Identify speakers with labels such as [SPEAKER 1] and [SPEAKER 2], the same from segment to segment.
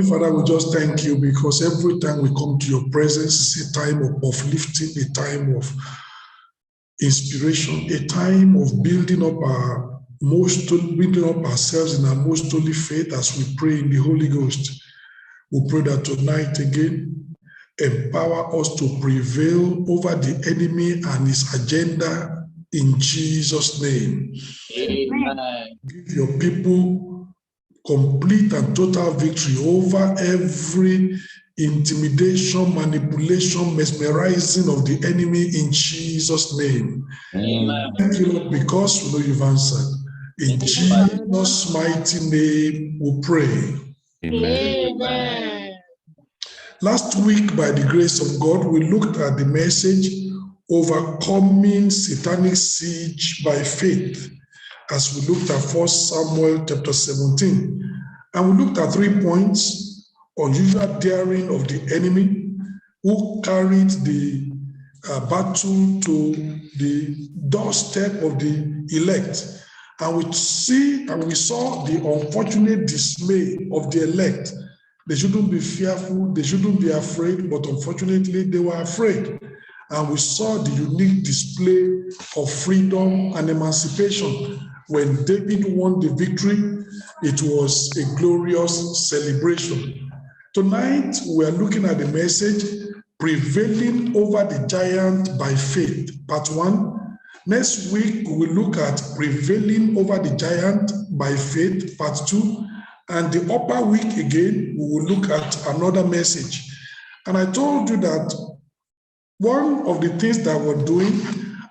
[SPEAKER 1] Father, we just thank you because every time we come to your presence, it's a time of uplifting, a time of inspiration, a time of building up ourselves in our most holy faith as we pray in the Holy Ghost. We pray that tonight again, empower us to prevail over the enemy and his agenda in Jesus' name.
[SPEAKER 2] Amen.
[SPEAKER 1] Give your people complete and total victory over every intimidation, manipulation, mesmerizing of the enemy in Jesus' name.
[SPEAKER 2] Amen.
[SPEAKER 1] Thank you, Lord, because we know you've answered. In Jesus' mighty name we pray.
[SPEAKER 2] Amen.
[SPEAKER 1] Last week, by the grace of God, we looked at the message, Overcoming Satanic Siege by Faith, as we looked at 1 Samuel chapter 17. And we looked at 3 points: unusual daring of the enemy, who carried the battle to the doorstep of the elect. And we saw the unfortunate dismay of the elect. They shouldn't be fearful, they shouldn't be afraid, but unfortunately they were afraid. And we saw the unique display of freedom and emancipation. When David won the victory, it was a glorious celebration. Tonight, we are looking at the message, Prevailing Over the Giant by Faith, part 1. Next week, we will look at Prevailing Over the Giant by Faith, part 2. And the upper week again, we will look at another message. And I told you that one of the things that we're doing,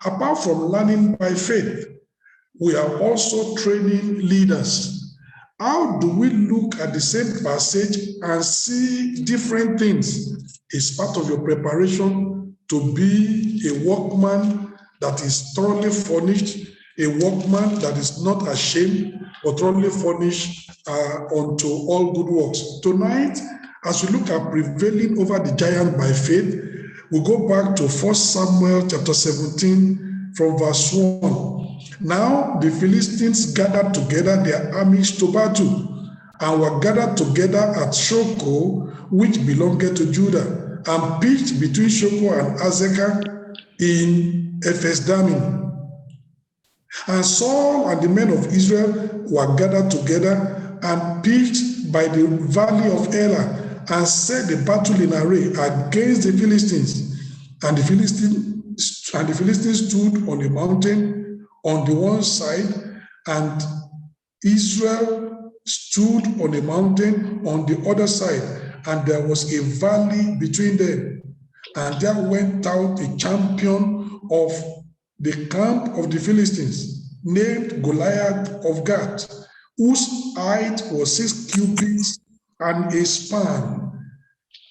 [SPEAKER 1] apart from learning by faith, we are also training leaders. How do we look at the same passage and see different things? It's part of your preparation to be a workman that is thoroughly furnished, a workman that is not ashamed, but thoroughly furnished unto all good works. Tonight, as we look at prevailing over the giant by faith, we go back to 1 Samuel chapter 17 from verse 1. Now the Philistines gathered together their armies to battle, and were gathered together at Shoko, which belonged to Judah, and pitched between Shoko and Azekah in Ephes-dammim. And Saul and the men of Israel were gathered together and pitched by the valley of Elah, and set the battle in array against the Philistines. And the Philistines stood on a mountain on the one side, and Israel stood on a mountain on the other side, and there was a valley between them. And there went out a champion of the camp of the Philistines, named Goliath of Gath, whose height was 6 cubits and a span,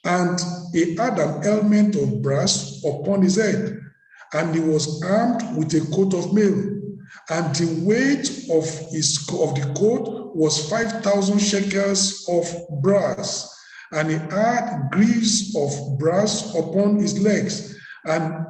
[SPEAKER 1] and he had an helmet of brass upon his head, and he was armed with a coat of mail, and the weight of the coat was 5,000 shekels of brass, and he had greaves of brass upon his legs, and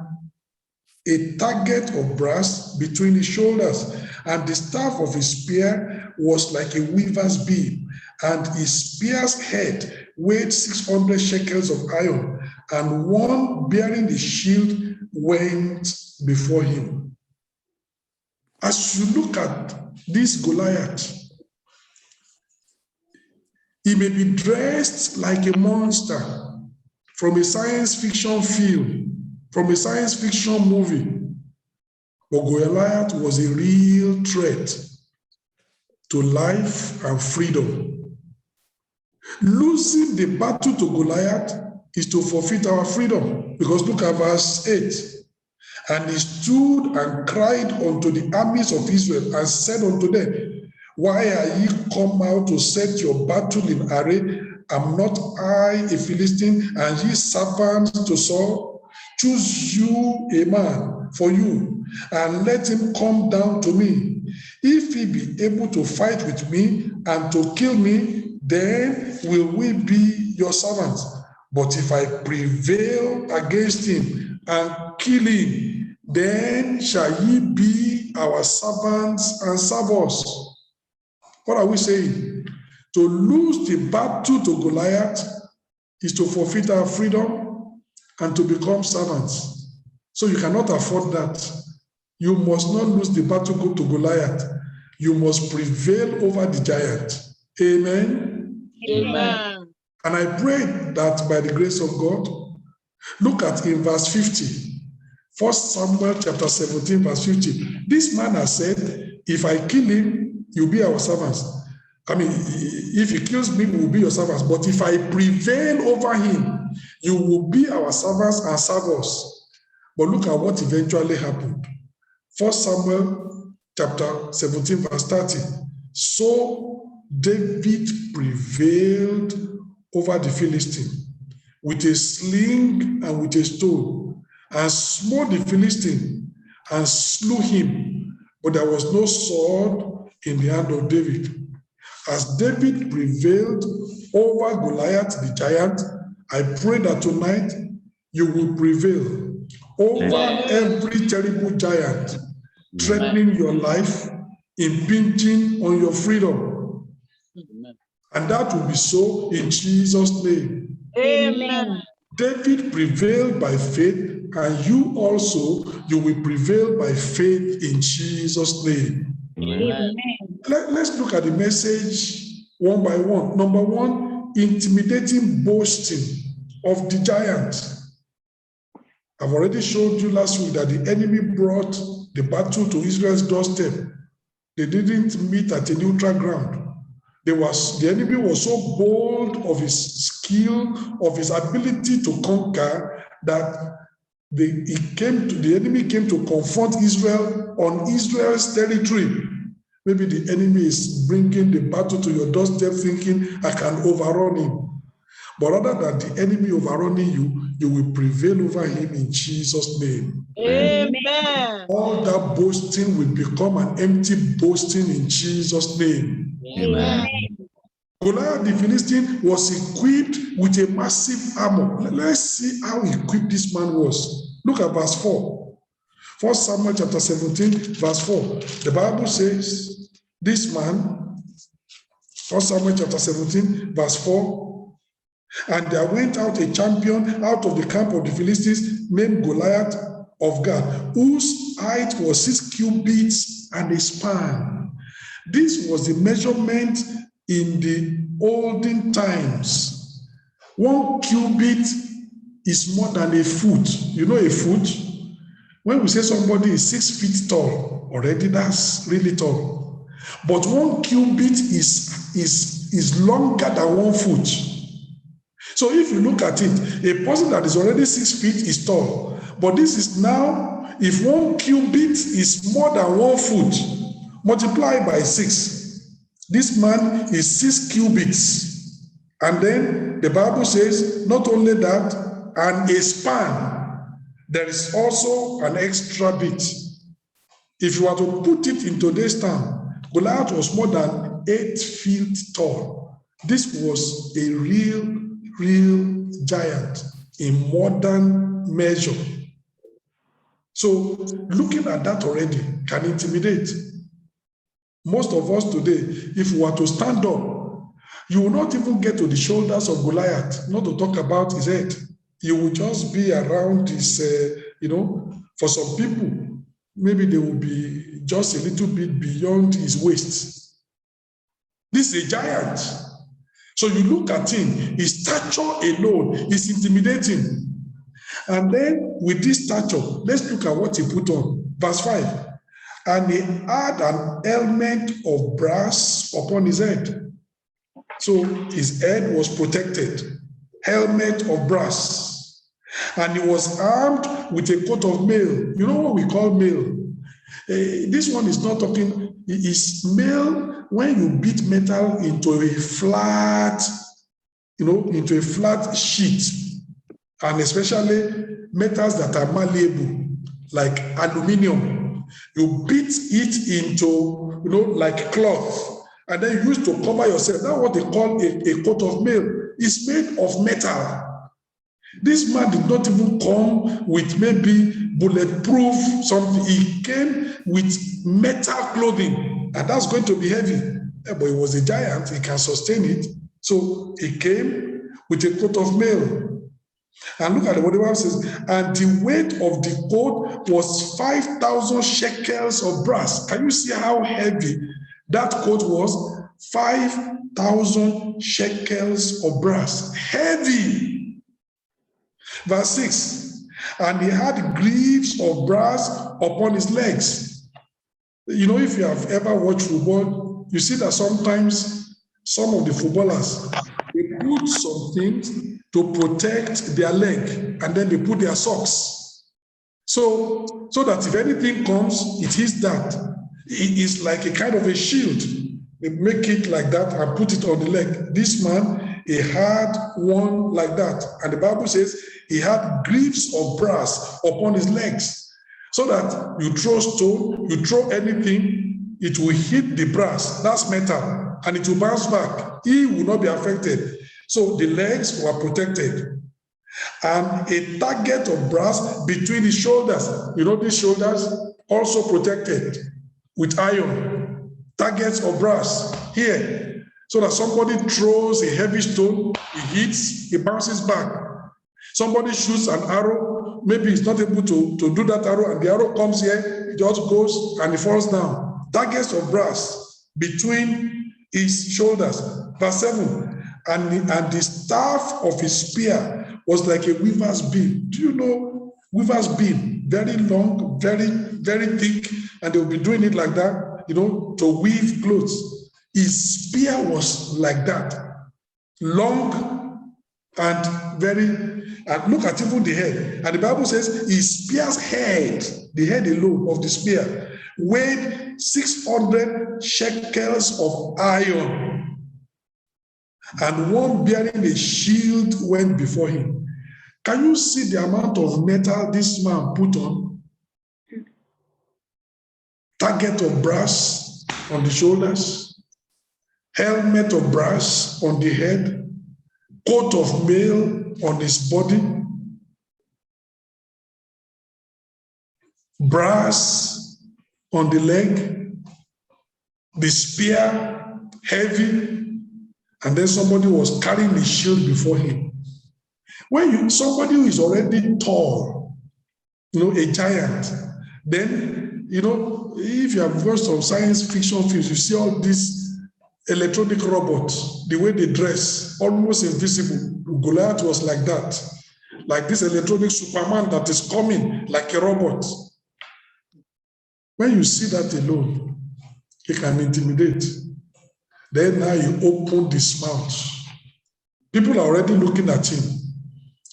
[SPEAKER 1] a target of brass between his shoulders, and the staff of his spear was like a weaver's beam, and his spear's head weighed 600 shekels of iron, and one bearing the shield went before him. As you look at this Goliath, he may be dressed like a monster from a science fiction film, from a science fiction movie, but Goliath was a real threat to life and freedom. Losing the battle to Goliath is to forfeit our freedom, because look at verse 8. And he stood and cried unto the armies of Israel and said unto them, Why are ye come out to set your battle in array? Am not I a Philistine, and ye servants to Saul? Choose you a man for you, and let him come down to me. If he be able to fight with me and to kill me, then will we be your servants. But if I prevail against him and kill him, then shall ye be our servants and serve us. What are we saying? To lose the battle to Goliath is to forfeit our freedom and to become servants. So you cannot afford that. You must not lose the battle to Goliath. You must prevail over the giant. Amen.
[SPEAKER 2] Amen.
[SPEAKER 1] And I pray that by the grace of God, look at in verse 50. 1 Samuel chapter 17, verse 50. This man has said, if I kill him, you'll be our servants. I mean, if he kills me, we'll be your servants. But if I prevail over him, you will be our servants and serve us. But look at what eventually happened. 1 Samuel chapter 17, verse 30. So David prevailed over the Philistine with a sling and with a stone, and smote the Philistine and slew him, but there was no sword in the hand of David. As David prevailed over Goliath the giant, I pray that tonight you will prevail over every terrible giant threatening your life, impinging on your freedom. And that will be so in Jesus' name.
[SPEAKER 2] Amen.
[SPEAKER 1] David prevailed by faith, and you also, you will prevail by faith in Jesus' name.
[SPEAKER 2] Amen.
[SPEAKER 1] Let's look at the message one by one. Number one, intimidating boasting of the giant. I've already showed you last week that the enemy brought the battle to Israel's doorstep. They didn't meet at a neutral ground. The enemy was so bold of his skill, of his ability to conquer, that the enemy came to confront Israel on Israel's territory. Maybe the enemy is bringing the battle to your doorstep thinking, I can overrun him. But rather than the enemy overrunning you, you will prevail over him in Jesus' name.
[SPEAKER 2] Amen.
[SPEAKER 1] All that boasting will become an empty boasting in Jesus' name.
[SPEAKER 2] Amen.
[SPEAKER 1] Goliath the Philistine was equipped with a massive armor. Let's see how equipped this man was. Look at verse 4. 1 Samuel chapter 17, verse 4. The Bible says, this man, 1 Samuel chapter 17, verse 4, and there went out a champion out of the camp of the Philistines named Goliath of Gath, whose height was 6 cubits and a span. This was the measurement in the olden times. 1 cubit is more than a foot. You know a foot? When we say somebody is 6 feet tall, already that's really tall. But 1 cubit is longer than 1 foot. So if you look at it, a person that is already 6 feet is tall. But this is now, if 1 cubit is more than 1 foot, multiplied by 6. This man is 6 cubits. And then the Bible says, not only that, and a span, there is also an extra bit. If you were to put it in today's term, Goliath was more than 8 feet tall. This was a real giant in modern measure. So looking at that already can intimidate. Most of us today, if we were to stand up, you will not even get to the shoulders of Goliath, not to talk about his head. You will just be around his, for some people, maybe they will be just a little bit beyond his waist. This is a giant. So you look at him, his stature alone is intimidating. And then with this stature, let's look at what he put on. Verse 5. And he had an helmet of brass upon his head. So his head was protected. Helmet of brass. And he was armed with a coat of mail. You know what we call mail? This one is not talking, it's mail when you beat metal into a flat, into a flat sheet. And especially metals that are malleable, like aluminum. You beat it into, like cloth, and then you use to cover yourself. That's what they call a coat of mail. It's made of metal. This man did not even come with maybe bulletproof something. He came with metal clothing, and that's going to be heavy. but he was a giant, he can sustain it. So he came with a coat of mail. And look at what the Bible says, and the weight of the coat was 5,000 shekels of brass. Can you see how heavy that coat was? 5,000 shekels of brass. Heavy. Verse 6, and he had greaves of brass upon his legs. You know, if you have ever watched football, you see that sometimes some of the footballers, they put some things to protect their leg, and then they put their socks. So that if anything comes, it is that. It is like a kind of a shield. They make it like that and put it on the leg. This man, he had one like that. And the Bible says he had greaves of brass upon his legs, so that you throw stone, you throw anything, it will hit the brass. That's metal, and it will bounce back. He will not be affected. So the legs were protected. And a target of brass between the shoulders. You know, these shoulders also protected with iron. Targets of brass here. So that somebody throws a heavy stone, it hits, it bounces back. Somebody shoots an arrow, maybe he's not able to do that arrow, and the arrow comes here, it just goes and it falls down. Targets of brass between his shoulders. Verse 7. And the staff of his spear was like a weaver's beam. Do you know weaver's beam? Very long, very, very thick, and they'll be doing it like that, you know, to weave clothes. His spear was like that, long and very, and look at even the head. And the Bible says his spear's head, the head alone of the spear, weighed 600 shekels of iron. And one bearing a shield went before him. Can you see the amount of metal this man put on? Target of brass on the shoulders, helmet of brass on the head, coat of mail on his body, brass on the leg, the spear heavy, and then somebody was carrying a shield before him. When somebody who is already tall, you know, a giant, then, you know, if you have watched some science fiction films, you see all these electronic robots, the way they dress, almost invisible. Goliath was like that, like this electronic Superman that is coming like a robot. When you see that alone, he can intimidate. Then now you open this mouth. People are already looking at him.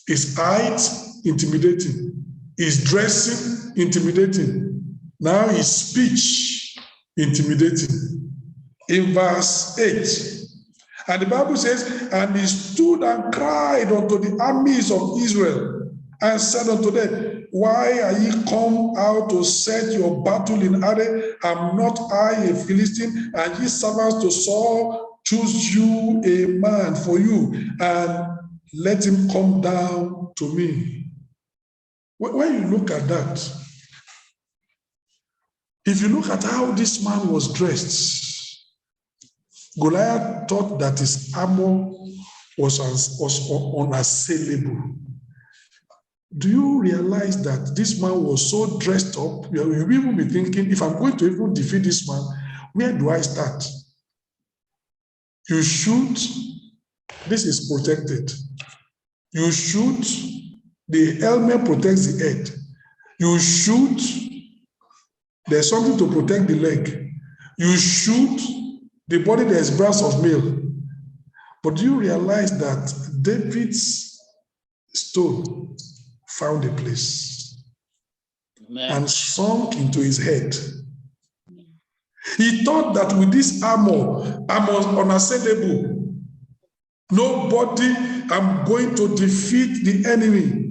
[SPEAKER 1] His height, intimidating. His dressing, intimidating. Now his speech, intimidating. In verse 8, and the Bible says, and he stood and cried unto the armies of Israel, and said unto them, why are ye come out to set your battle in array? Am not I a Philistine? And ye servants to Saul, choose you a man for you, and let him come down to me. When you look at that, if you look at how this man was dressed, Goliath thought that his armor was unassailable. Do you realize that this man was so dressed up? You'll even be thinking, if I'm going to even defeat this man, where do I start? You shoot, this is protected. You shoot, the helmet protects the head. You shoot, there's something to protect the leg. You shoot, the body, there's brass of mail. But do you realize that David's stone found a place and sunk into his head? He thought that with this armor, I'm unassailable. Nobody, I'm going to defeat the enemy.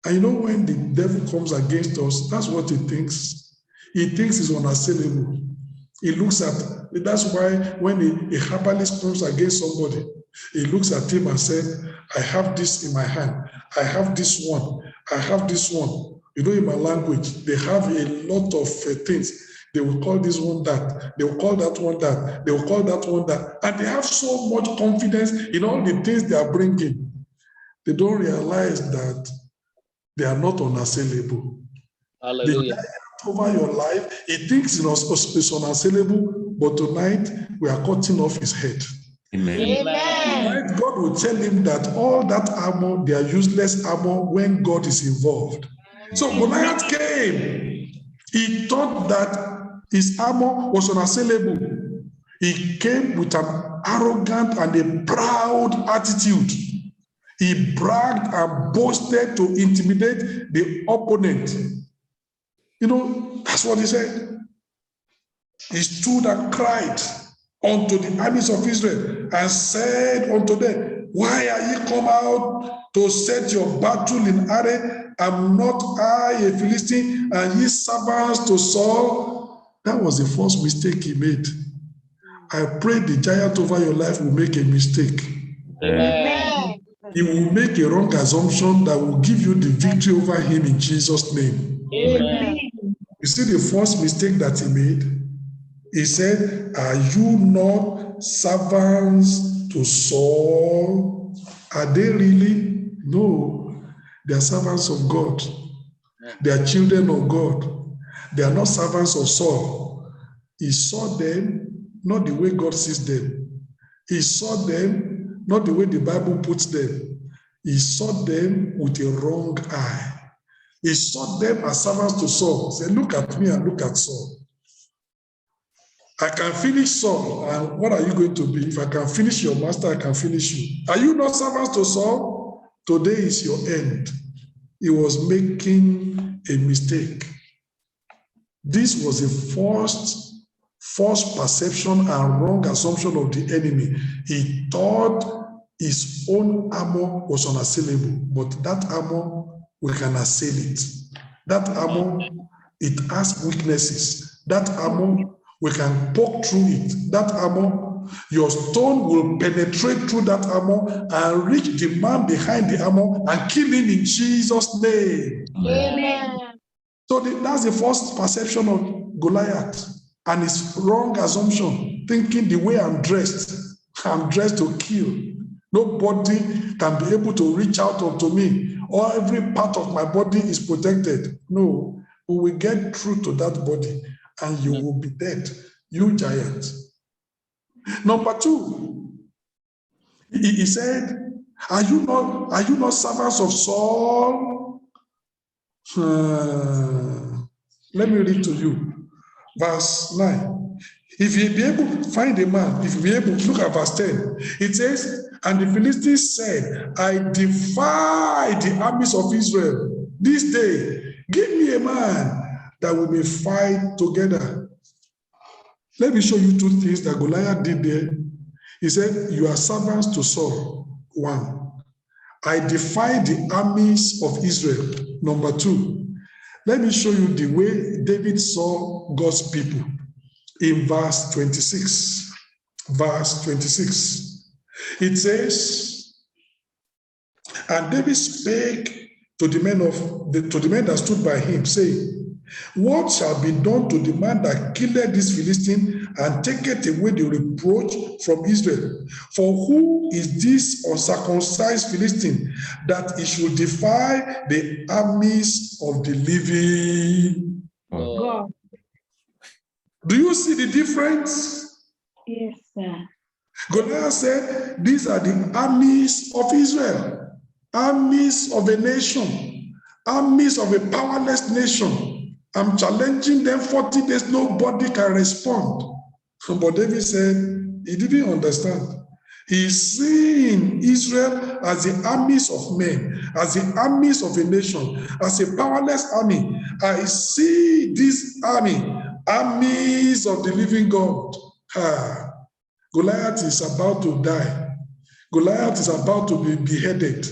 [SPEAKER 1] And you know, when the devil comes against us, that's what he thinks. He thinks he's unassailable. He looks at, that's why when a herbalist comes against somebody, he looks at him and says, I have this in my hand. I have this one. I have this one. You know, in my language, they have a lot of things. They will call this one that. They will call that one that. They will call that one that. And they have so much confidence in all the things they are bringing. They don't realize that they are not unassailable.
[SPEAKER 3] Hallelujah.
[SPEAKER 1] The giant over your life, he thinks it's unassailable, but tonight we are cutting off his head.
[SPEAKER 4] Amen.
[SPEAKER 2] Amen.
[SPEAKER 1] Tonight God will tell him that all that armor, they are useless armor when God is involved. So Goliath came. He thought that his armor was unassailable. He came with an arrogant and a proud attitude. He bragged and boasted to intimidate the opponent. You know, that's what he said. He stood and cried unto the armies of Israel and said unto them, why are ye come out to set your battle in array? Am not I a Philistine, and ye servants to Saul? That was the first mistake he made. I pray the giant over your life will make a mistake.
[SPEAKER 2] Amen.
[SPEAKER 1] He will make a wrong assumption that will give you the victory over him in Jesus' name.
[SPEAKER 2] Amen.
[SPEAKER 1] You see the first mistake that he made? He said, are you not servants to Saul? Are they really? No, they are servants of God. They are children of God. They are not servants of Saul. He saw them not the way God sees them. He saw them not the way the Bible puts them. He saw them with a wrong eye. He saw them as servants to Saul. Say, look at me and look at Saul. I can finish Saul, and what are you going to be? If I can finish your master, I can finish you. Are you not servants to Saul? Today is your end. He was making a mistake. This was the first false perception and wrong assumption of the enemy. He thought his own armor was unassailable, but that armor, we can assail it. That armor, it has weaknesses. That armor, we can poke through it. That armor, your stone will penetrate through that armor and reach the man behind the armor and kill him in Jesus' name.
[SPEAKER 2] Amen.
[SPEAKER 1] So that's the first perception of Goliath and his wrong assumption, thinking the way I'm dressed to kill. Nobody can be able to reach out unto me, or every part of my body is protected. No, we will get through to that body and you will be dead, you giant. Number two, he said, are you not servants of Saul? Let me read to you. Verse 9. If you be able to find a man, if you be able to look at verse 10, it says, and the Philistines said, I defy the armies of Israel this day. Give me a man that we may fight together. Let me show you two things that Goliath did there. He said, you are servants to Saul. 1. I defy the armies of Israel. Number 2. Let me show you the way David saw God's people. In verse 26. Verse 26. It says, and David spake to the men that stood by him, saying, what shall be done to the man that killeth this Philistine and taketh away the reproach from Israel? For who is this uncircumcised Philistine that he should defy the armies of the living
[SPEAKER 2] God.
[SPEAKER 1] Do you see the difference?
[SPEAKER 2] Yes, sir.
[SPEAKER 1] Goliath said, these are the armies of Israel, armies of a nation, armies of a powerless nation. I'm challenging them 40 days, nobody can respond. But David said, he didn't understand. He's seeing Israel as the armies of men, as the armies of a nation, as a powerless army. I see this army, armies of the living God. Goliath is about to die. Goliath is about to be beheaded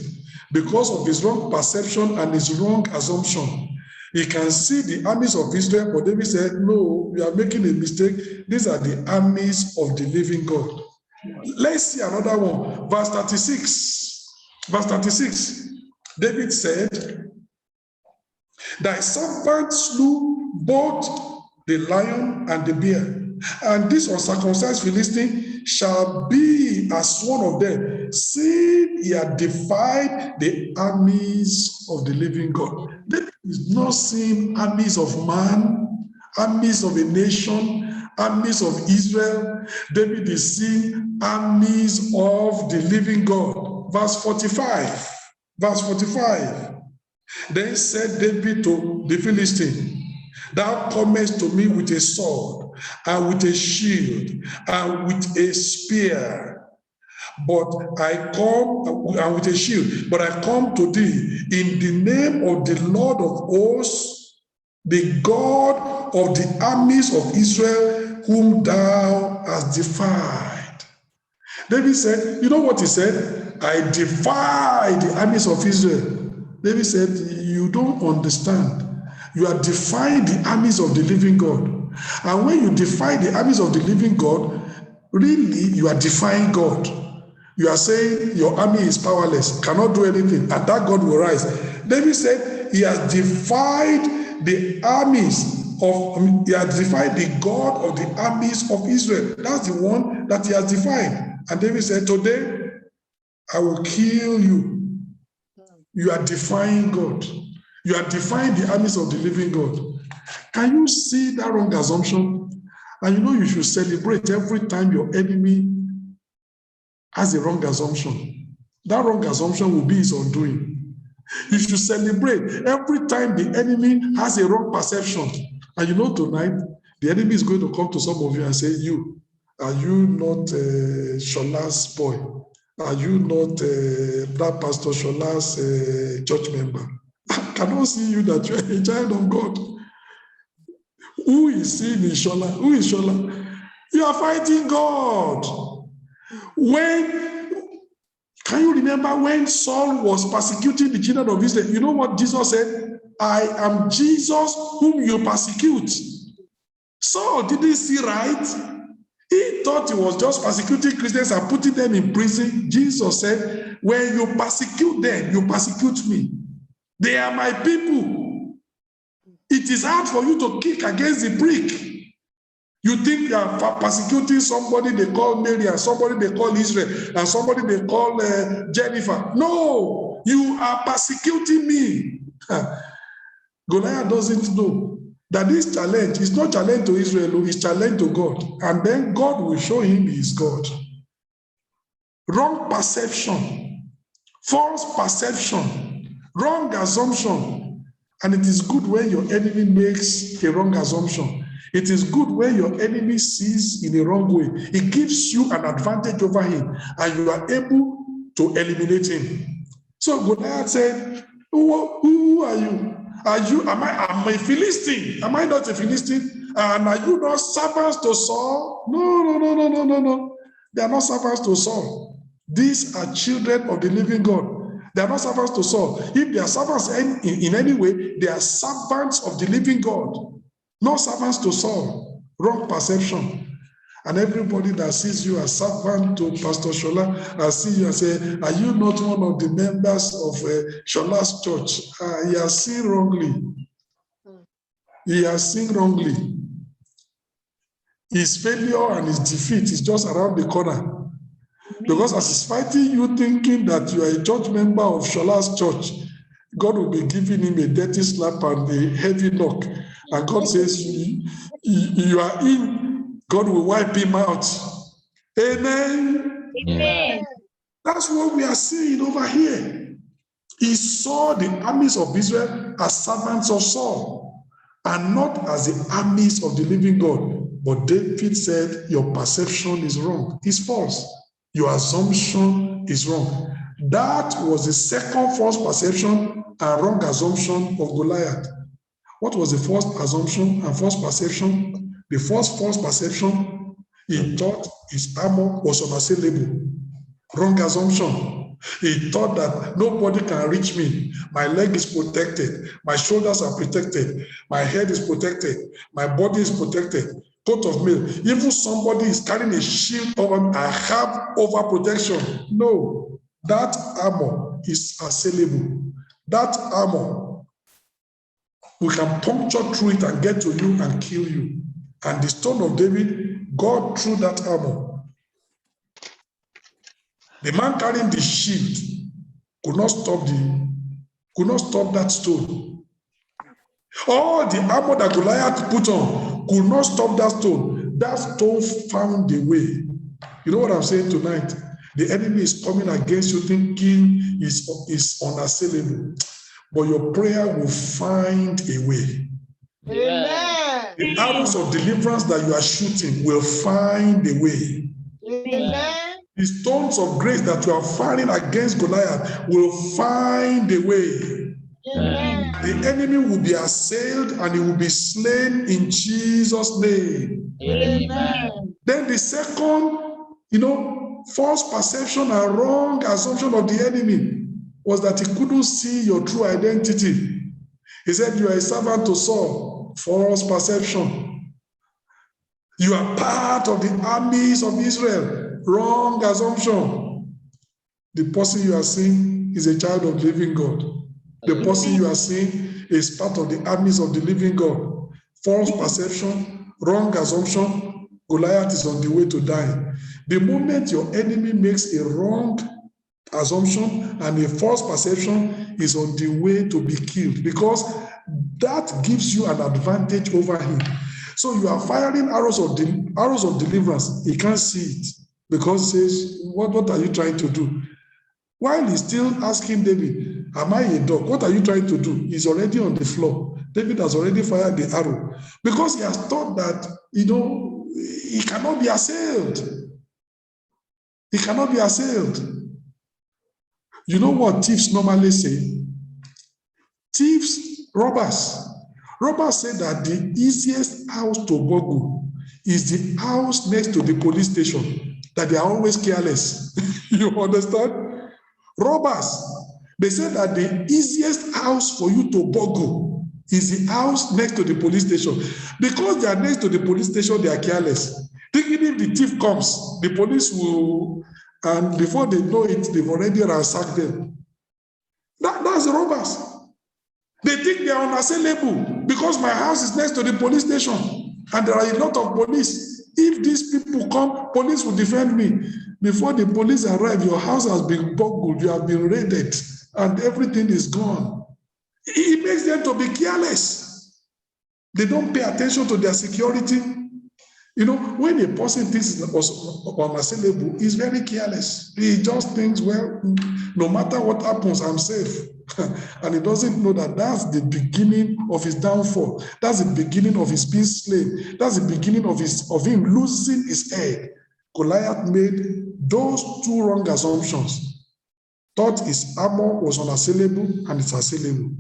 [SPEAKER 1] because of his wrong perception and his wrong assumption. He can see the armies of Israel, but David said, no, we are making a mistake. These are the armies of the living God. Let's see another one. Verse 36. Verse 36. David said, thy servant slew both the lion and the bear. And this uncircumcised Philistine shall be as one of them, seeing he had defied the armies of the living God. David is not seeing armies of man, armies of a nation, armies of Israel. David is seeing armies of the living God. Verse 45. Verse 45. Then said David to the Philistine, thou comest to me with a sword, and with a shield, and with a spear. But I come, and with a shield, but I come to thee in the name of the Lord of hosts, the God of the armies of Israel, whom thou hast defied. David said, you know what he said? I defy the armies of Israel. David said, you don't understand. You are defying the armies of the living God. And when you defy the armies of the living God, really, you are defying God. You are saying your army is powerless, cannot do anything, and that God will rise. David said he has defied the armies of, he has defied the God of the armies of Israel. That's the one that he has defied. And David said, today, I will kill you. You are defying God. You are defying the armies of the living God. Can you see that wrong assumption? And you know you should celebrate every time your enemy has a wrong assumption. That wrong assumption will be his undoing. You should celebrate every time the enemy has a wrong perception. And you know tonight, the enemy is going to come to some of you and say, are you not Shola's boy? Are you not that Pastor Shola's church member? I cannot see you that you are a child of God. Who is seeing in Shola? Who is Shola? You are fighting God. Can you remember when Saul was persecuting the children of Israel? You know what Jesus said? I am Jesus whom you persecute. Saul didn't see right. He thought he was just persecuting Christians and putting them in prison. Jesus said, when you persecute them, you persecute me. They are my people. It is hard for you to kick against the brick. You think you are persecuting somebody they call Mary, and somebody they call Israel, and somebody they call Jennifer. No, you are persecuting me. Goliath doesn't know that this challenge is not challenge to Israel, it's challenge to God. And then God will show him he is God. Wrong perception, false perception, wrong assumption. And it is good when your enemy makes a wrong assumption. It is good when your enemy sees in a wrong way. It gives you an advantage over him, and you are able to eliminate him. So Goliath said, who are you? Am I a Philistine? Am I not a Philistine? And are you not servants to Saul? No. They are not servants to Saul. These are children of the living God. They are not servants to Saul. If they are servants in any way, they are servants of the living God, not servants to Saul. Wrong perception. And everybody that sees you as servant to Pastor Shola, I see you and say, are you not one of the members of Shola's church? He has seen wrongly. He has seen wrongly. His failure and his defeat is just around the corner. Because as he's fighting you thinking that you are a church member of Shola's church, God will be giving him a dirty slap and a heavy knock. And God says, you are in. God will wipe him out. Amen.
[SPEAKER 2] Amen.
[SPEAKER 1] That's what we are seeing over here. He saw the armies of Israel as servants of Saul and not as the armies of the living God. But David said, your perception is wrong. It's false. Your assumption is wrong. That was the second false perception and wrong assumption of Goliath. What was the first assumption and false perception? The first false perception, he thought his armor was unassailable. Wrong assumption. He thought that nobody can reach me. My leg is protected. My shoulders are protected. My head is protected. My body is protected. Coat of mail. Even somebody is carrying a shield over me. I have overprotection. No, that armor is assailable. That armor we can puncture through it and get to you and kill you. And the stone of David, God threw that armor. The man carrying the shield could not stop that stone. All the armor that Goliath put on could not stop that stone. That stone found a way. You know what I'm saying tonight? The enemy is coming against you thinking is unassailable. But your prayer will find a way.
[SPEAKER 3] Amen.
[SPEAKER 1] The arrows of deliverance that you are shooting will find a way.
[SPEAKER 3] Amen.
[SPEAKER 1] The stones of grace that you are firing against Goliath will find a way.
[SPEAKER 3] Amen.
[SPEAKER 1] The enemy will be assailed and he will be slain in Jesus' name.
[SPEAKER 3] Amen.
[SPEAKER 1] Then the second, false perception and wrong assumption of the enemy was that he couldn't see your true identity. He said, you are a servant to Saul. False perception. You are part of the armies of Israel. Wrong assumption. The person you are seeing is a child of the living God. The person you are seeing is part of the armies of the living God. False perception, wrong assumption. Goliath is on the way to die. The moment your enemy makes a wrong assumption and a false perception, is on the way to be killed, because that gives you an advantage over him. So you are firing arrows of deliverance. He can't see it because he says, what are you trying to do? While he's still asking David, am I a dog? What are you trying to do? He's already on the floor. David has already fired the arrow because he has thought that, he cannot be assailed. He cannot be assailed. You know what thieves normally say? Robbers say that the easiest house to burgle is the house next to the police station, that they are always careless. You understand? Robbers, they say that the easiest house for you to burgle is the house next to the police station. Because they are next to the police station, they are careless. Thinking if the thief comes, the police will, and before they know it, they've already ransacked them. That's the robbers. They think they are unassailable because my house is next to the police station and there are a lot of police. If these people come, police will defend me. Before the police arrive, your house has been burgled, you have been raided, and everything is gone. It makes them to be careless. They don't pay attention to their security. When a person thinks it's unassailable, he's very careless. He just thinks, well, no matter what happens, I'm safe. And he doesn't know that that's the beginning of his downfall. That's the beginning of his being slain. That's the beginning of him losing his head. Goliath made those two wrong assumptions. Thought his armor was unassailable and it's assailable.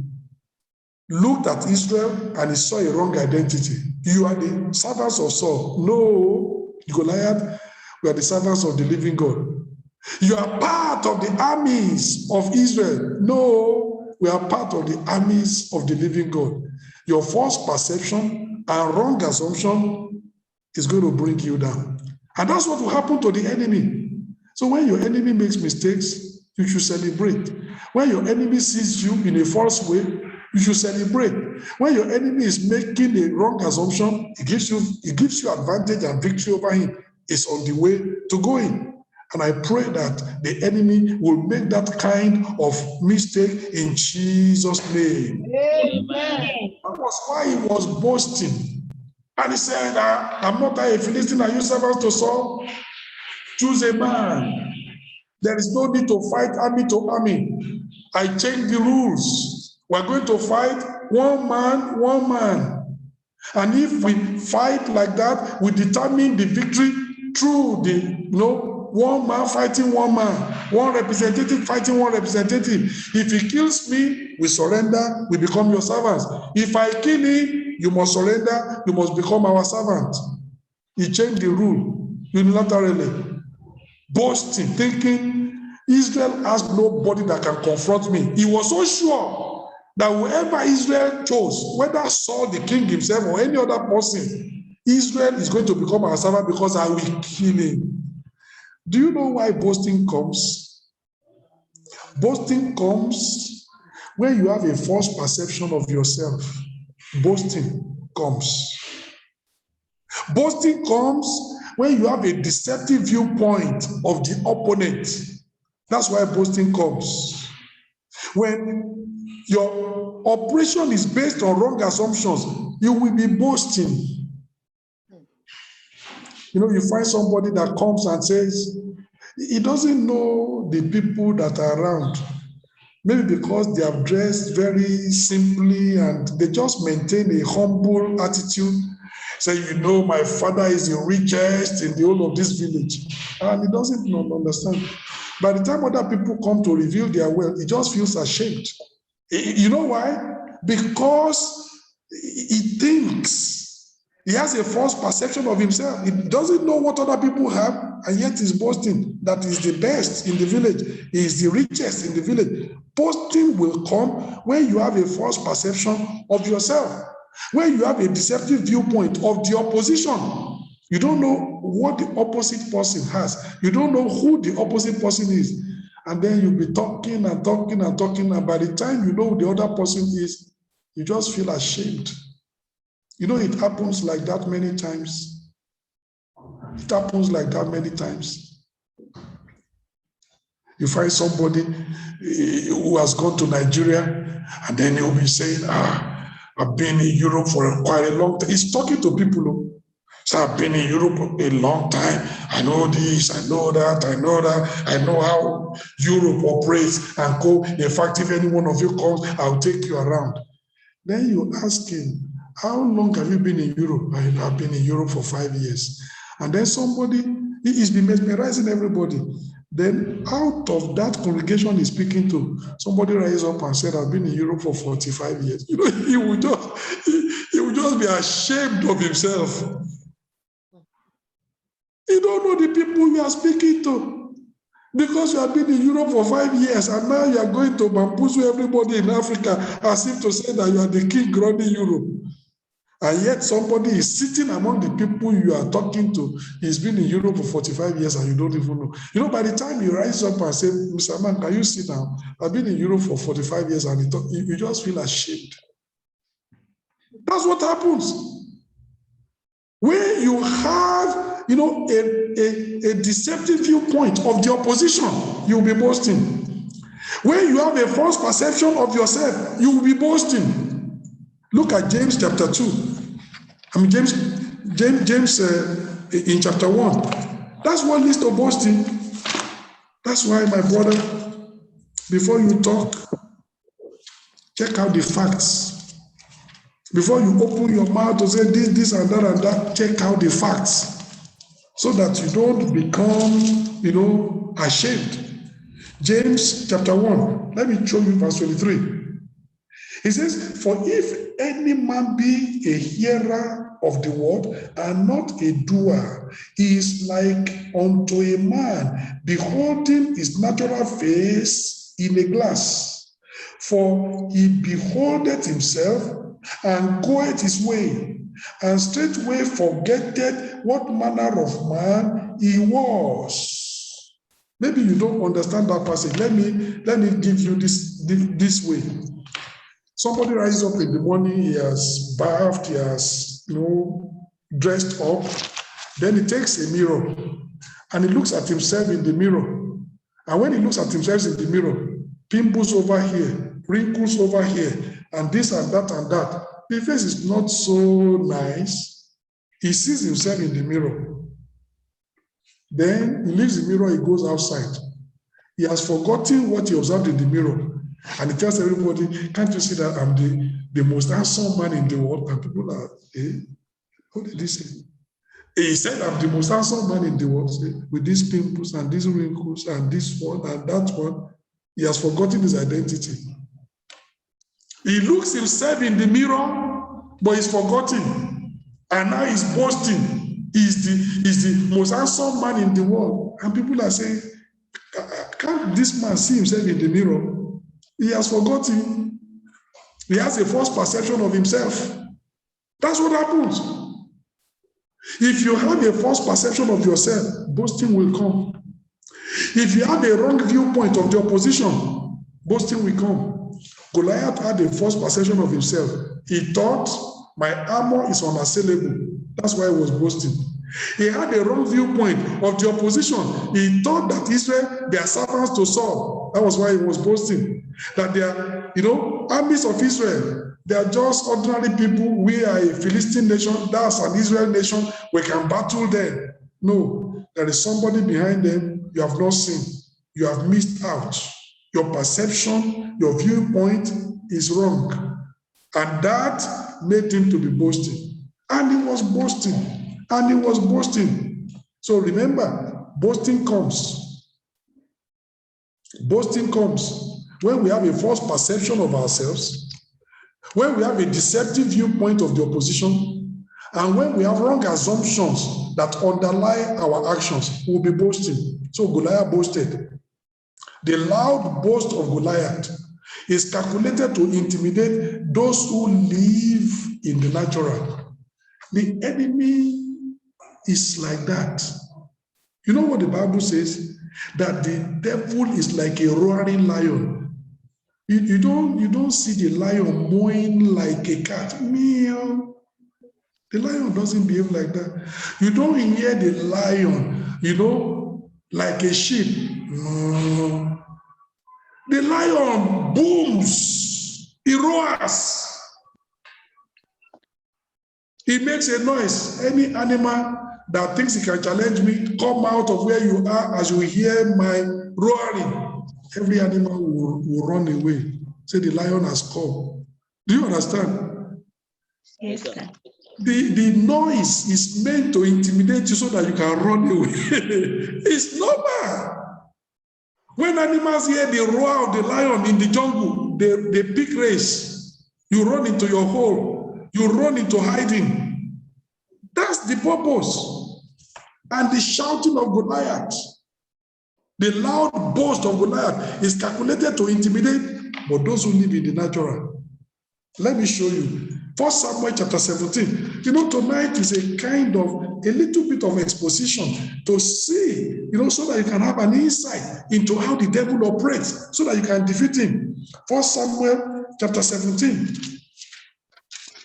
[SPEAKER 1] Looked at Israel and he saw a wrong identity. You are the servants of Saul. No, Goliath, we are the servants of the living God. You are part of the armies of Israel. No, we are part of the armies of the living God. Your false perception and wrong assumption is going to bring you down. And that's what will happen to the enemy. So when your enemy makes mistakes, you should celebrate. When your enemy sees you in a false way, you should celebrate. When your enemy is making a wrong assumption, it gives you advantage and victory over him. It's on the way to going. And I pray that the enemy will make that kind of mistake in Jesus' name.
[SPEAKER 3] Amen.
[SPEAKER 1] That was why he was boasting. And he said, I'm not a Philistine, are you servants to Saul? Choose a man. There is no need to fight army to army. I changed the rules. We're going to fight one man. And if we fight like that, we determine the victory through one man fighting one man, one representative fighting one representative. If he kills me, we surrender, we become your servants. If I kill him, you must surrender, you must become our servant. He changed the rule unilaterally. Boasting, thinking Israel has nobody that can confront me. He was so sure that whoever Israel chose, whether Saul the king himself or any other person, Israel is going to become our servant because I will kill him. Do you know why boasting comes? Boasting comes when you have a false perception of yourself. boasting comes. Boasting comes when you have a deceptive viewpoint of the opponent. That's why boasting comes. When your operation is based on wrong assumptions, you will be boasting. You know, you find somebody that comes and says, he doesn't know the people that are around. Maybe because they have dressed very simply and they just maintain a humble attitude. Say, you know, my father is the richest in the whole of this village. And he doesn't understand. By the time other people come to reveal their wealth, he just feels ashamed. You know why? Because he thinks he has a false perception of himself. He doesn't know what other people have, and yet he's boasting that he's the best in the village. He is the richest in the village. Boasting will come when you have a false perception of yourself, when you have a deceptive viewpoint of the opposition. You don't know what the opposite person has. You don't know who the opposite person is. And then you'll be talking and talking and talking, and by the time you know who the other person is, you just feel ashamed. You know, it happens like that many times. It happens like that many times. You find somebody who has gone to Nigeria, and then he'll be saying, I've been in Europe for quite a long time. He's talking to people. So I've been in Europe a long time. I know this, I know that, I know that. I know how Europe operates and go. In fact, if any one of you comes, I'll take you around. Then you ask him, how long have you been in Europe? I've been in Europe for 5 years. And then somebody, he's been mesmerizing everybody. Then out of that congregation he's speaking to, somebody rises up and said, I've been in Europe for 45 years. You know, he would just be ashamed of himself. You don't know the people you are speaking to. Because you have been in Europe for 5 years and now you are going to bamboozle everybody in Africa as if to say that you are the king running Europe. And yet somebody is sitting among the people you are talking to. He's been in Europe for 45 years and you don't even know. You know, by the time you rise up and say, Mr. Man, can you sit down? I've been in Europe for 45 years and you just feel ashamed. That's what happens. When you have, you know, a deceptive viewpoint of the opposition, you'll be boasting. When you have a false perception of yourself, you will be boasting. Look at James chapter 2. I mean, James in chapter 1. That's what leads to boasting. That's why, my brother, before you talk, check out the facts. Before you open your mouth to say this and that, check out the facts so that you don't become, you know, ashamed. James chapter 1. Let me show you verse 23. He says, for if any man be a hearer of the word and not a doer, he is like unto a man beholding his natural face in a glass. For he beholdeth himself and goeth his way, and straightway forgetteth what manner of man he was. Maybe you don't understand that passage. Let me give you this way. Somebody rises up in the morning, he has bathed, he has, you know, dressed up. Then he takes a mirror and he looks at himself in the mirror. And when he looks at himself in the mirror, pimples over here, wrinkles over here, and this and that and that. The face is not so nice. He sees himself in the mirror. Then he leaves the mirror, he goes outside. He has forgotten what he observed in the mirror. And he tells everybody, can't you see that I'm the most handsome man in the world? And people are, what did he say? He said, I'm the most handsome man in the world, with these pimples and these wrinkles and this one and that one. He has forgotten his identity. He looks himself in the mirror, but he's forgotten. And now he's boasting. He's the most handsome man in the world. And people are saying, can't this man see himself in the mirror? He has forgotten. He has a false perception of himself. That's what happens. If you have a false perception of yourself, boasting will come. If you have a wrong viewpoint of the opposition, boasting will come. Goliath had a false perception of himself. He thought, my armor is unassailable. That's why he was boasting. He had a wrong viewpoint of the opposition. He thought that Israel, they are servants to Saul. That was why he was boasting. That they are, armies of Israel. They are just ordinary people. We are a Philistine nation. That's an Israel nation. We can battle them. No, there is somebody behind them you have not seen. You have missed out. Your perception, your viewpoint is wrong. And that made him to be boasting. And he was boasting. And he was boasting. So remember, boasting comes. Boasting comes when we have a false perception of ourselves, when we have a deceptive viewpoint of the opposition, and when we have wrong assumptions that underlie our actions, we'll be boasting. So Goliath boasted. The loud boast of Goliath is calculated to intimidate those who live in the natural. The enemy is like that. You know what the Bible says? That the devil is like a roaring lion. You don't see the lion mowing like a cat. Meow. The lion doesn't behave like that. You don't hear the lion, like a sheep. No. The lion booms. He roars. He makes a noise. Any animal that thinks he can challenge me, come out of where you are as you hear my roaring. Every animal will run away. Say the lion has come. Do you understand?
[SPEAKER 2] Yes, sir.
[SPEAKER 1] The noise is meant to intimidate you so that you can run away. It's normal. When animals hear the roar of the lion in the jungle, they pick race. You run into your hole. You run into hiding. That's the purpose. And the shouting of Goliath, the loud boast of Goliath is calculated to intimidate, but those who live in the natural. Let me show you. 1 Samuel chapter 17. Tonight is a little bit of exposition to see, so that you can have an insight into how the devil operates, so that you can defeat him. 1 Samuel chapter 17.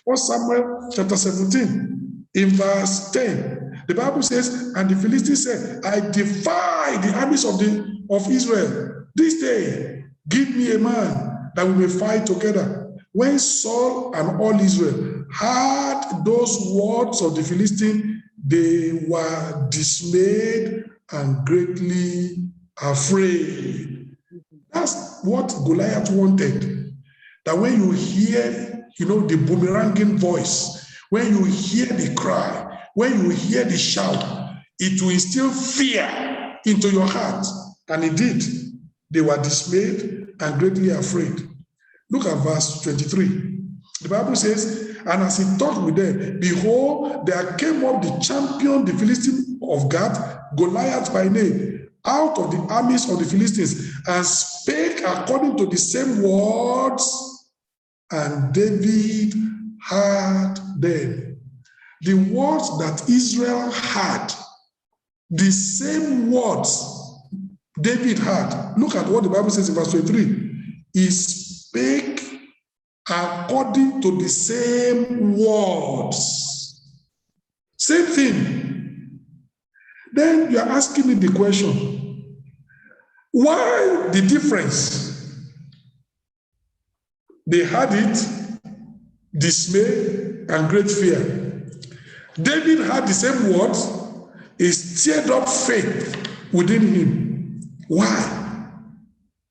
[SPEAKER 1] 1 Samuel chapter 17, in verse 10. The Bible says, and the Philistines said, I defy the armies of Israel. This day, give me a man that we may fight together. When Saul and all Israel heard those words of the Philistine, they were dismayed and greatly afraid. That's what Goliath wanted. That when you hear, the boomeranging voice, when you hear the cry, when you hear the shout, it will instill fear into your heart. And it did. They were dismayed and greatly afraid. Look at verse 23. The Bible says, and as he talked with them, behold, there came up the champion, the Philistine of Gath, Goliath by name, out of the armies of the Philistines, and spake according to the same words, and David heard them. The words that Israel had, the same words David had. Look at what the Bible says in verse 23. He spake according to the same words. Same thing. Then you are asking me the question, why the difference? They had it, dismay and great fear. David had the same words. He stirred up faith within him. Why?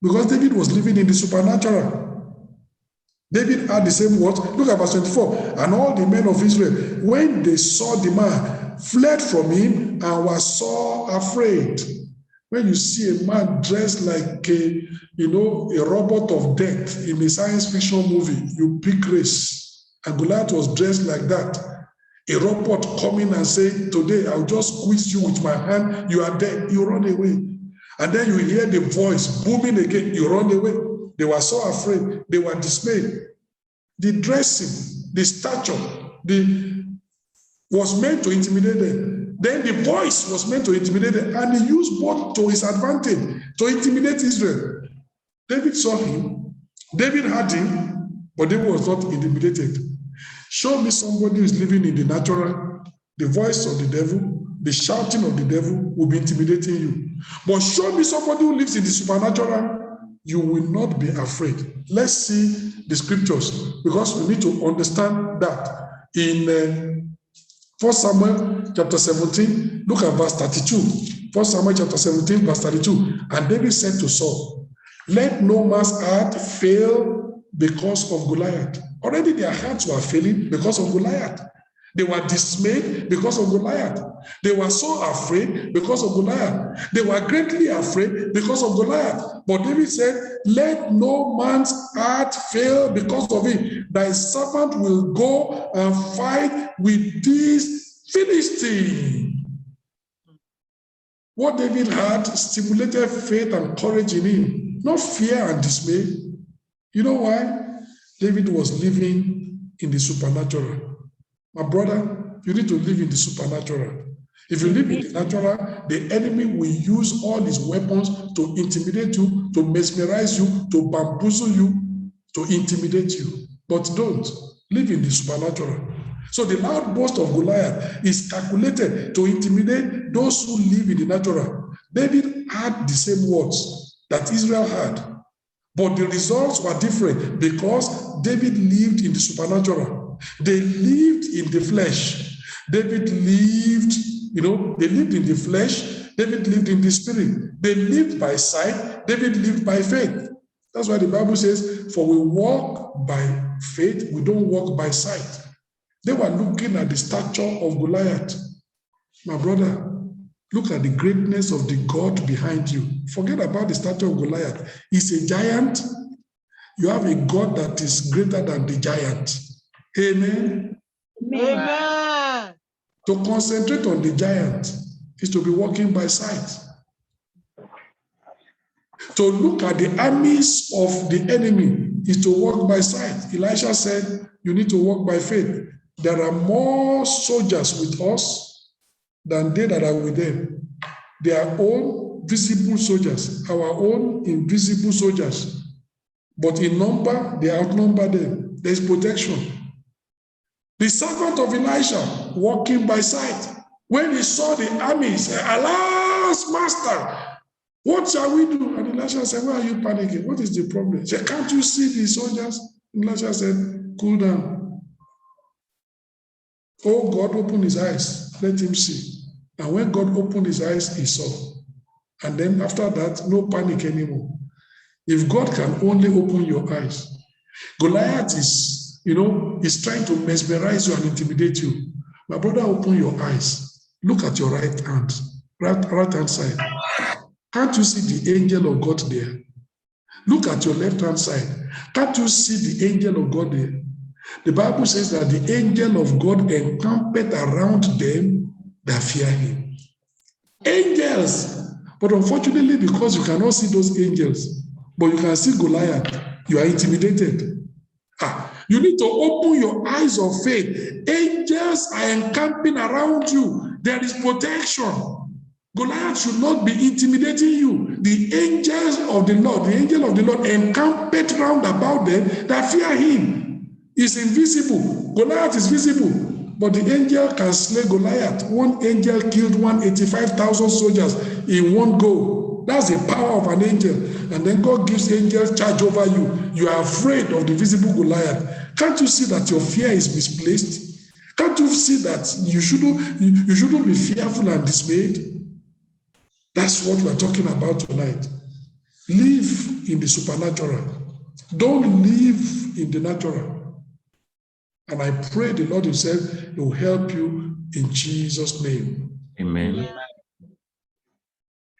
[SPEAKER 1] Because David was living in the supernatural. David had the same words. Look at verse 24. And all the men of Israel, when they saw the man, fled from him and were so afraid. When you see a man dressed like a robot of death in a science fiction movie, you pick race. And Goliath was dressed like that. A robot coming and saying, today I'll just squeeze you with my hand, you are dead, you run away. And then you hear the voice booming again, you run away. They were so afraid, they were dismayed. The dressing, the stature, was meant to intimidate them. Then the voice was meant to intimidate them, and he used both to his advantage to intimidate Israel. David saw him, David had him, but David was not intimidated. Show me somebody who is living in the natural, the voice of the devil, the shouting of the devil will be intimidating you. But show me somebody who lives in the supernatural, you will not be afraid. Let's see the scriptures, because we need to understand that. In 1 Samuel chapter 17, look at verse 32. 1 Samuel chapter 17, verse 32. And David said to Saul, let no man's heart fail because of Goliath. Already their hearts were failing because of Goliath. They were dismayed because of Goliath. They were so afraid because of Goliath. They were greatly afraid because of Goliath. But David said, let no man's heart fail because of it. Thy servant will go and fight with this Philistine. What David had stimulated faith and courage in him, not fear and dismay. You know why? David was living in the supernatural. My brother, you need to live in the supernatural. If you live in the natural, the enemy will use all his weapons to intimidate you, to mesmerize you, to bamboozle you, to intimidate you. But don't. Live in the supernatural. So the loud boast of Goliath is calculated to intimidate those who live in the natural. David had the same words that Israel had, but the results were different because David lived in the supernatural. They lived in the flesh. David lived, they lived in the flesh. David lived in the spirit. They lived by sight. David lived by faith. That's why the Bible says, for we walk by faith, we don't walk by sight. They were looking at the stature of Goliath. My brother, look at the greatness of the God behind you. Forget about the stature of Goliath. He's a giant. You have a God that is greater than the giant. Amen.
[SPEAKER 3] Amen.
[SPEAKER 1] To concentrate on the giant is to be walking by sight. To look at the armies of the enemy is to walk by sight. Elisha said, you need to walk by faith. There are more soldiers with us than they that are with them. Their own visible soldiers, our own invisible soldiers. But in number, they outnumber them. There is protection. The servant of Elisha walking by sight. When he saw the army, he said, alas, master, what shall we do? And Elisha said, why are you panicking? What is the problem? He said, can't you see the soldiers? Elisha said, cool down. Oh, God opened his eyes. Let him see. And when God opened his eyes, he saw. And then after that, no panic anymore. If God can only open your eyes. Goliath is, is trying to mesmerize you and intimidate you. My brother, open your eyes. Look at your right hand, right hand side. Can't you see the angel of God there? Look at your left hand side. Can't you see the angel of God there? The Bible says that the angel of God encampeth around them that fear him. Angels. But unfortunately, because you cannot see those angels, but you can see Goliath, you are intimidated. You need to open your eyes of faith. Angels are encamping around you. There is protection. Goliath should not be intimidating you. The angels of the Lord, the angel of the Lord encampeth round about them that fear him. He's invisible. Goliath is visible. But the angel can slay Goliath. One angel killed 185,000 soldiers in one go. That's the power of an angel. And then God gives angels charge over you. You are afraid of the visible Goliath. Can't you see that your fear is misplaced? Can't you see that you shouldn't be fearful and dismayed? That's what we're talking about tonight. Live in the supernatural. Don't live in the natural. And I pray the Lord himself will help you in Jesus' name.
[SPEAKER 4] Amen.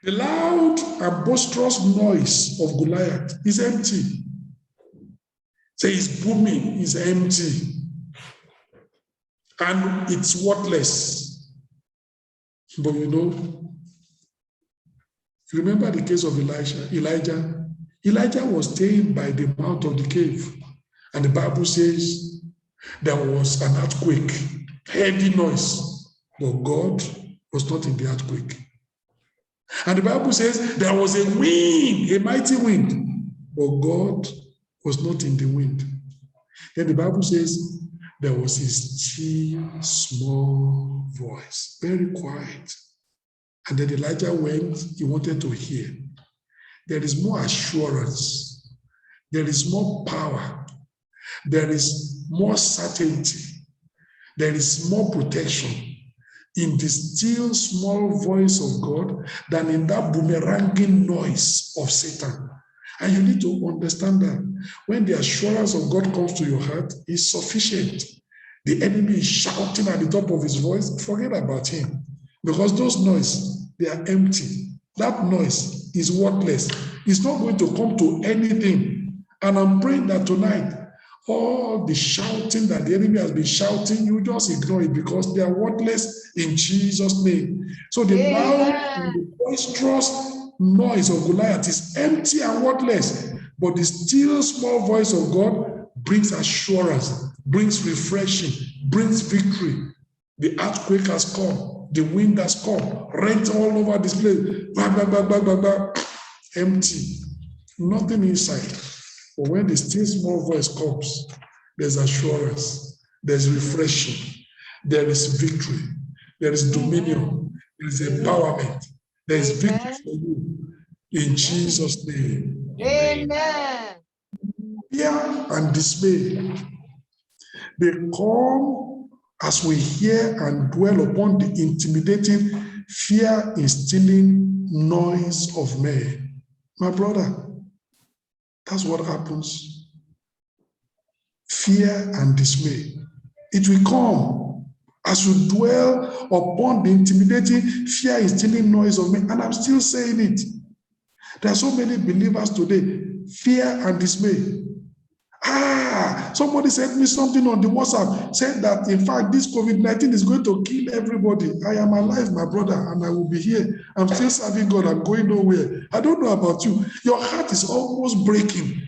[SPEAKER 1] The loud and boisterous noise of Goliath is empty. Say it's booming, it's empty. And it's worthless. But remember the case of Elijah? Elijah was staying by the mouth of the cave. And the Bible says there was an earthquake, heavy noise. But God was not in the earthquake. And the Bible says there was a wind, a mighty wind. But God was not in the wind. Then the Bible says there was a still small voice, very quiet. And then Elijah went, he wanted to hear. There is more assurance. There is more power. There is more certainty. There is more protection in the still small voice of God than in that boomeranging noise of Satan. And you need to understand that when the assurance of God comes to your heart, it's sufficient. The enemy is shouting at the top of his voice, forget about him. Because those noises, they are empty. That noise is worthless. It's not going to come to anything. And I'm praying that tonight, all the shouting that the enemy has been shouting, you just ignore it because they are worthless in Jesus' name. So the loud and the boisterous noise of Goliath is empty and worthless, but the still small voice of God brings assurance, brings refreshing, brings victory. The earthquake has come, the wind has come, rent all over this place, bang, bang, bang, bang, bang, bang. Empty, nothing inside. But when the still small voice comes, there's assurance, there's refreshing, there is victory, there is dominion, there is empowerment, there is victory for you. In Jesus' name.
[SPEAKER 3] Amen.
[SPEAKER 1] Fear and dismay, they come as we hear and dwell upon the intimidating, fear-instilling noise of men. My brother, that's what happens. Fear and dismay. It will come as you dwell upon the intimidating, fear-instilling noise of men. And I'm still saying it. There are so many believers today, fear and dismay. Somebody sent me something on the WhatsApp, said that, in fact, this COVID-19 is going to kill everybody. I am alive, my brother, and I will be here. I'm still serving God. I'm going nowhere. I don't know about you. Your heart is almost breaking.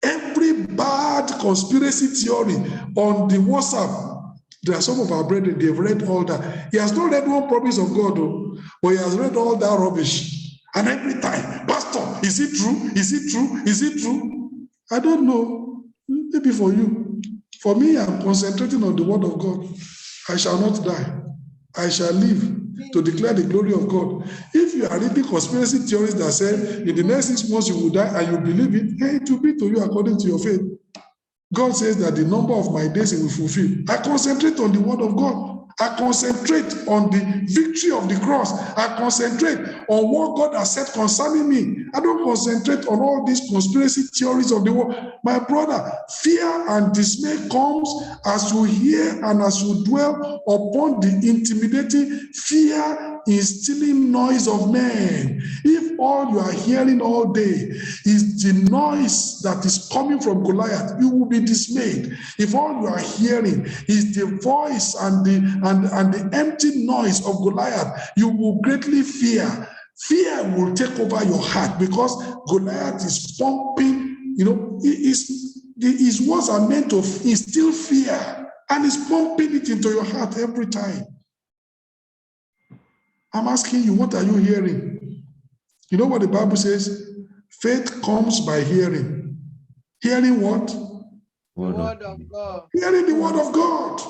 [SPEAKER 1] Every bad conspiracy theory on the WhatsApp, there are some of our brethren, they've read all that. He has not read one promise of God, though, but he has read all that rubbish. And every time, Pastor, is it true? Is it true? Is it true? I don't know. Maybe for you. For me, I'm concentrating on the word of God. I shall not die. I shall live to declare the glory of God. If you are reading conspiracy theories that say in the next 6 months you will die and you believe it, hey, it will be to you according to your faith. God says that the number of my days he will fulfill. I concentrate on the word of God. I concentrate on the victory of the cross. I concentrate on what God has said concerning me. I don't concentrate on all these conspiracy theories of the world. My brother, fear and dismay comes as you hear and as you dwell upon the intimidating, fear-instilling noise of men. If all you are hearing all day is the noise that is coming from Goliath, you will be dismayed. If all you are hearing is the voice and the empty noise of Goliath, you will greatly fear. Fear will take over your heart because Goliath is pumping, his words are meant to instill fear, and he's pumping it into your heart every time. I'm asking you, what are you hearing? You know what the Bible says? Faith comes by hearing. Hearing what?
[SPEAKER 3] The word of God.
[SPEAKER 1] Hearing the word of God.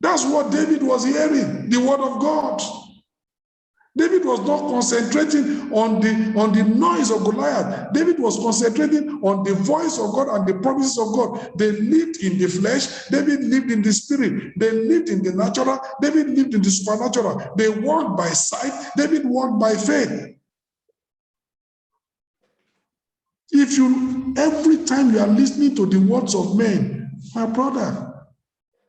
[SPEAKER 1] That's what David was hearing, the word of God. David was not concentrating on the noise of Goliath. David was concentrating on the voice of God and the promises of God. They lived in the flesh. David lived in the spirit. They lived in the natural. David lived in the supernatural. They walked by sight. David walked by faith. Every time you are listening to the words of men, my brother,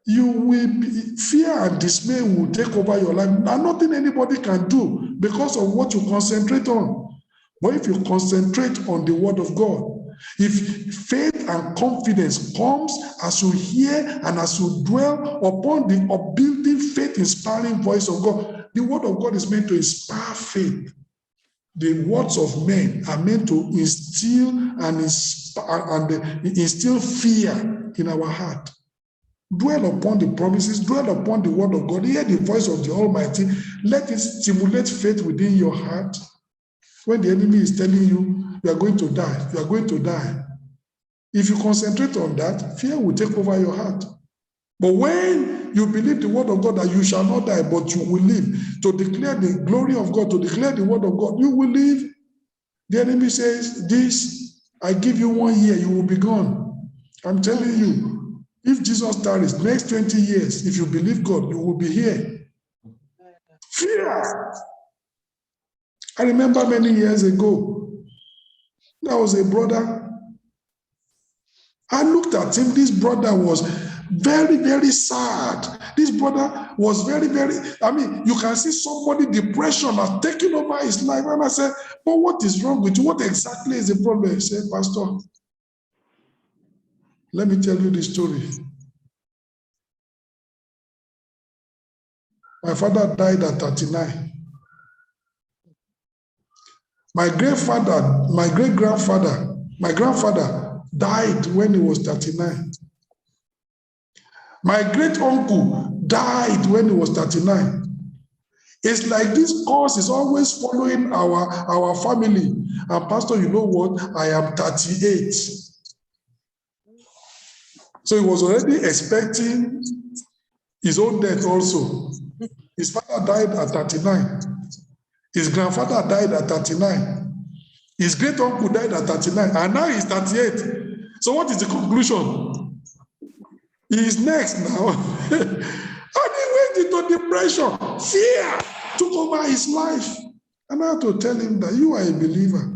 [SPEAKER 1] fear and dismay will take over your life. And nothing anybody can do because of what you concentrate on. But if you concentrate on the word of God, if faith and confidence comes as you hear and as you dwell upon the upbuilding, faith-inspiring voice of God, the word of God is meant to inspire faith. The words of men are meant to instill and instill fear in our heart. Dwell upon the promises, dwell upon the word of God, hear the voice of the Almighty, let it stimulate faith within your heart. When the enemy is telling you, you are going to die, you are going to die. If you concentrate on that, fear will take over your heart. But when you believe the word of God that you shall not die, but you will live, to declare the glory of God, to declare the word of God, you will live. The enemy says, this, I give you 1 year, you will be gone. I'm telling you, if Jesus tarries next 20 years, if you believe God, you will be here. Fear. I remember many years ago, there was a brother. I looked at him. This brother was very, very sad. This brother was very, very, you can see somebody, depression has taken over his life. And I said, but what is wrong with you? What exactly is the problem? He said, Pastor, let me tell you the story. My father died at 39. My grandfather died when he was 39. My great uncle died when he was 39. It's like this cause is always following our family. And Pastor, you know what? I am 38. So he was already expecting his own death also. His father died at 39. His grandfather died at 39. His great uncle died at 39. And now he's 38. So what is the conclusion? He is next now. And he went into depression. Fear took over his life. And I had to tell him that you are a believer.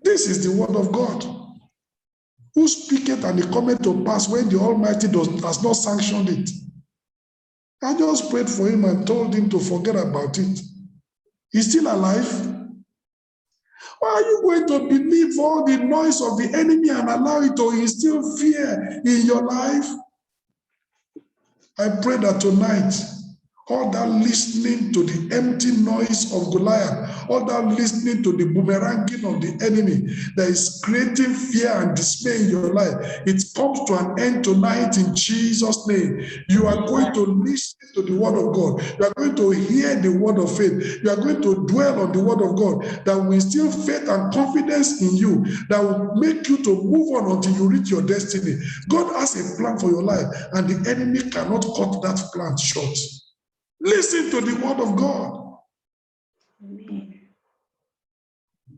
[SPEAKER 1] This is the word of God. Who speaketh and it cometh to pass when the Almighty has not sanctioned it. I just prayed for him and told him to forget about it. He's still alive. Why are you going to believe all the noise of the enemy and allow it to instill fear in your life? I pray that tonight, all that listening to the empty noise of Goliath, all that listening to the boomeranging of the enemy that is creating fear and dismay in your life, it comes to an end tonight in Jesus' name. You are going to listen to the word of God. You are going to hear the word of faith. You are going to dwell on the word of God that will instill faith and confidence in you, that will make you to move on until you reach your destiny. God has a plan for your life, and the enemy cannot cut that plan short. Listen to the word of God.
[SPEAKER 2] Amen.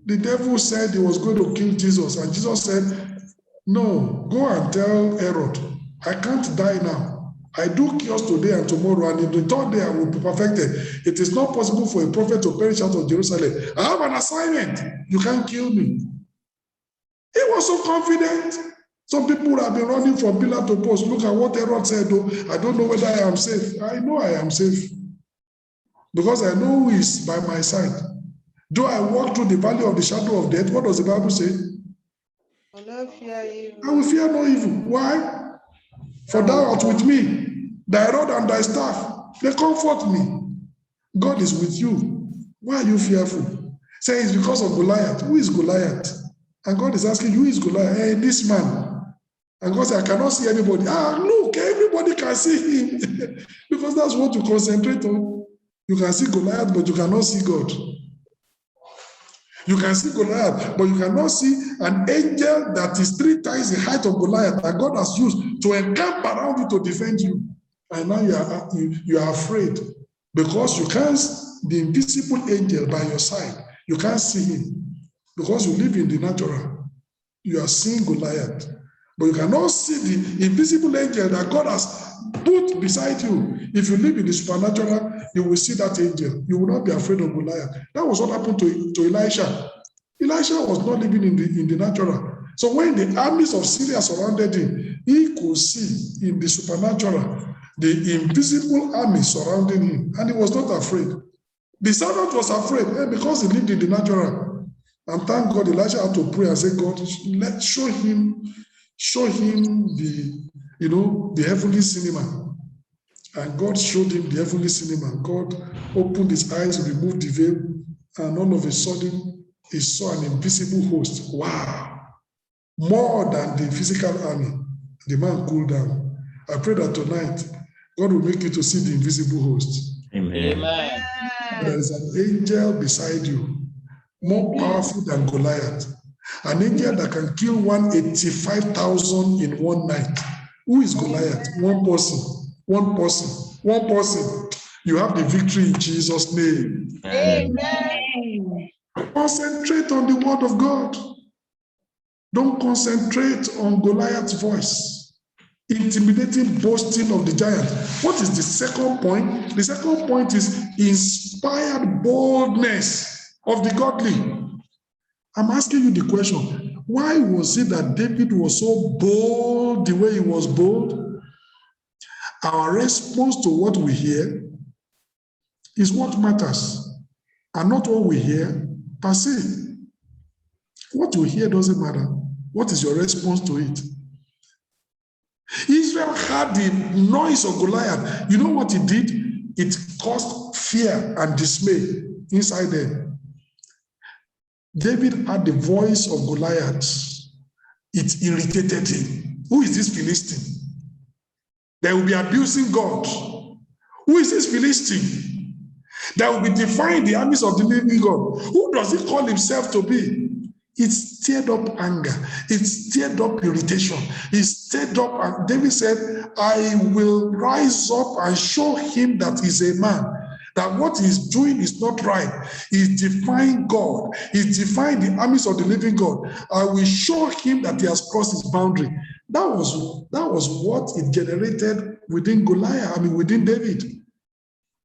[SPEAKER 1] The devil said he was going to kill Jesus, and Jesus said, no, go and tell Herod, I can't die now. I do cures today and tomorrow, and in the third day I will be perfected. It is not possible for a prophet to perish out of Jerusalem. I have an assignment. You can't kill me. He was so confident. Some people have been running from pillar to post. Look at what Herod said, though. I don't know whether I am safe. I know I am safe, because I know who is by my side. Though I walk through the valley of the shadow of death, what does the Bible say?
[SPEAKER 3] I will not fear evil.
[SPEAKER 1] I will fear no evil. Why? For thou art with me. Thy rod and thy staff, they comfort me. God is with you. Why are you fearful? Say it's because of Goliath. Who is Goliath? And God is asking, who is Goliath? Hey, this man. And God said, I cannot see anybody. Look, everybody can see him. Because that's what you concentrate on. You can see Goliath, but you cannot see God. You can see Goliath, but you cannot see an angel that is 3 times the height of Goliath that God has used to encamp around you to defend you. And now you are afraid because you can't, the invisible angel by your side, you can't see him because you live in the natural. You are seeing Goliath, but you cannot see the invisible angel that God has put beside you. If you live in the supernatural, you will see that angel. You will not be afraid of Goliath. That was what happened to Elisha. Elisha was not living in the natural. So when the armies of Syria surrounded him, he could see in the supernatural the invisible army surrounding him, and he was not afraid. The servant was afraid because he lived in the natural. And thank God, Elisha had to pray and say, God, show him the heavenly cinema. And God showed him the heavenly cinema. God opened his eyes, removed the veil, and all of a sudden, he saw an invisible host. Wow! More than the physical army. The man cooled down. I pray that tonight, God will make you to see the invisible host.
[SPEAKER 4] Amen.
[SPEAKER 1] There is an angel beside you, more powerful than Goliath. An angel that can kill 185,000 in one night. Who is Goliath? One person. One person. One person. You have the victory in Jesus' name.
[SPEAKER 3] Amen.
[SPEAKER 1] Concentrate on the word of God. Don't concentrate on Goliath's voice. Intimidating boasting of the giant. What is the second point? The second point is inspired boldness of the godly. I'm asking you the question, why was it that David was so bold the way he was bold? Our response to what we hear is what matters, and not what we hear per se. What you hear doesn't matter. What is your response to it? Israel had the noise of Goliath. You know what it did? It caused fear and dismay inside them. David had the voice of Goliath. It irritated him. Who is this Philistine? They will be abusing God. Who is this Philistine? That will be defying the armies of the living God. Who does he call himself to be? It stirred up anger. It stirred up irritation. It stirred up, and David said, I will rise up and show him that he's a man, that what he's doing is not right. He's defying God. He's defying the armies of the living God. I will show him that he has crossed his boundary. That was what it generated within Goliath, within David.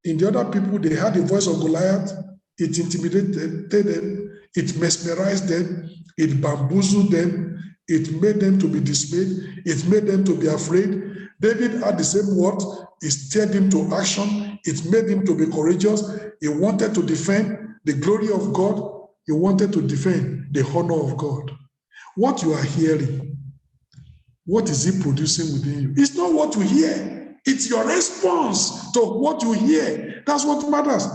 [SPEAKER 1] In the other people, they had the voice of Goliath. It intimidated them. It mesmerized them. It bamboozled them. It made them to be dismayed. It made them to be afraid. David had the same word. It stirred him to action. It made him to be courageous. He wanted to defend the glory of God. He wanted to defend the honor of God. What you are hearing, what is it producing within you? It's not what you hear. It's your response to what you hear. That's what matters.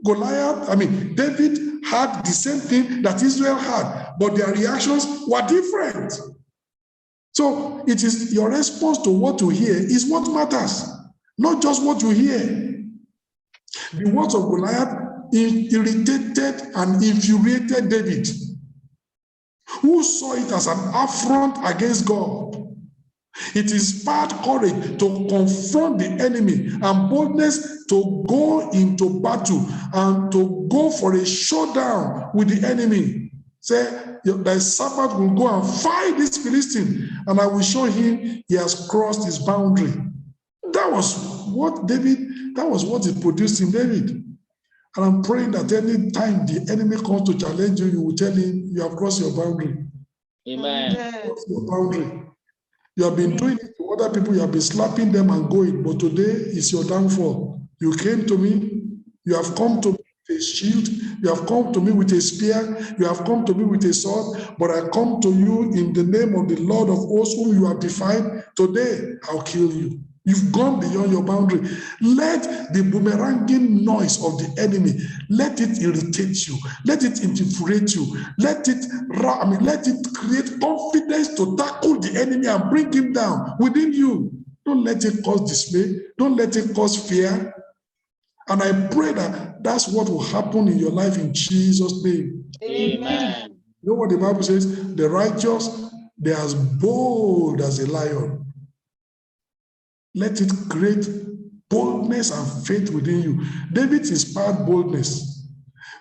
[SPEAKER 1] David had the same thing that Israel had, but their reactions were different. So it is your response to what you hear is what matters, not just what you hear. The words of Goliath irritated and infuriated David, who saw it as an affront against God. It inspired courage to confront the enemy and boldness to go into battle and to go for a showdown with the enemy. Say, thy servant will go and fight this Philistine, and I will show him he has crossed his boundary. That was what it produced in David. And I'm praying that any time the enemy comes to challenge you, you will tell him you have crossed your boundary.
[SPEAKER 4] Amen.
[SPEAKER 1] Crossed your boundary. You have been doing it to other people, you have been slapping them and going, but today is your downfall. You came to me, you have come to me with a shield, you have come to me with a spear, you have come to me with a sword, but I come to you in the name of the Lord of hosts whom you have defied. Today, I'll kill you. You've gone beyond your boundary. Let the boomeranging noise of the enemy, let it irritate you. Let it infuriate you. Let it create confidence to tackle the enemy and bring him down within you. Don't let it cause dismay. Don't let it cause fear. And I pray that that's what will happen in your life in Jesus' name.
[SPEAKER 4] Amen.
[SPEAKER 1] You know what the Bible says? The righteous, they're as bold as a lion. Let it create boldness and faith within you. David inspired boldness.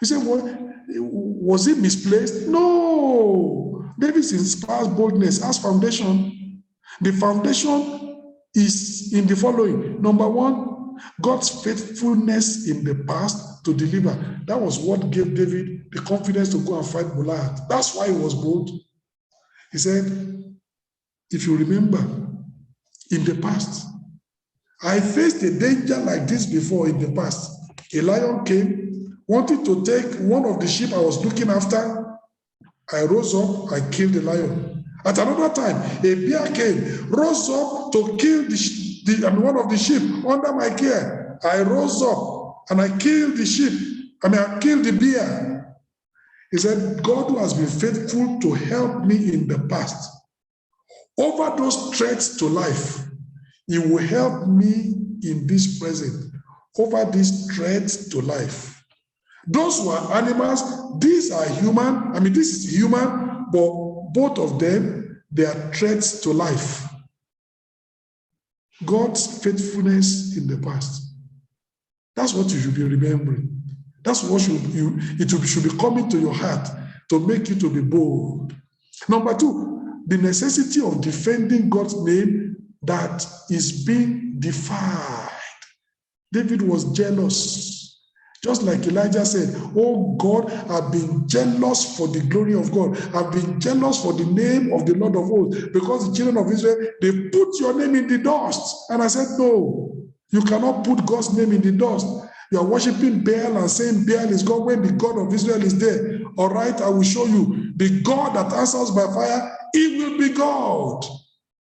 [SPEAKER 1] You say, well, was it misplaced? No. David inspires boldness as foundation. The foundation is in the following. Number one, God's faithfulness in the past to deliver. That was what gave David the confidence to go and fight Goliath. That's why he was bold. He said, if you remember, in the past, I faced a danger like this before in the past. A lion came, wanted to take one of the sheep I was looking after. I rose up, I killed the lion. At another time, a bear came, rose up to kill one of the sheep under my care. I rose up and I killed the sheep. I killed the bear. He said, God who has been faithful to help me in the past, over those threats to life, He will help me in this present. over these threats to life. Those who are animals, these are human. I mean, this is human, but both of them, they are threats to life. God's faithfulness in the past. That's what you should be remembering. That's what should be coming to your heart to make you to be bold. Number two, the necessity of defending God's name that is being defied. David was jealous. Just like Elijah said, oh God, I've been jealous for the glory of God. I've been jealous for the name of the Lord of hosts, because the children of Israel, they put your name in the dust. And I said, no, you cannot put God's name in the dust. You are worshiping Baal and saying Baal is God when the God of Israel is there. All right, I will show you. The God that answers by fire, he will be God.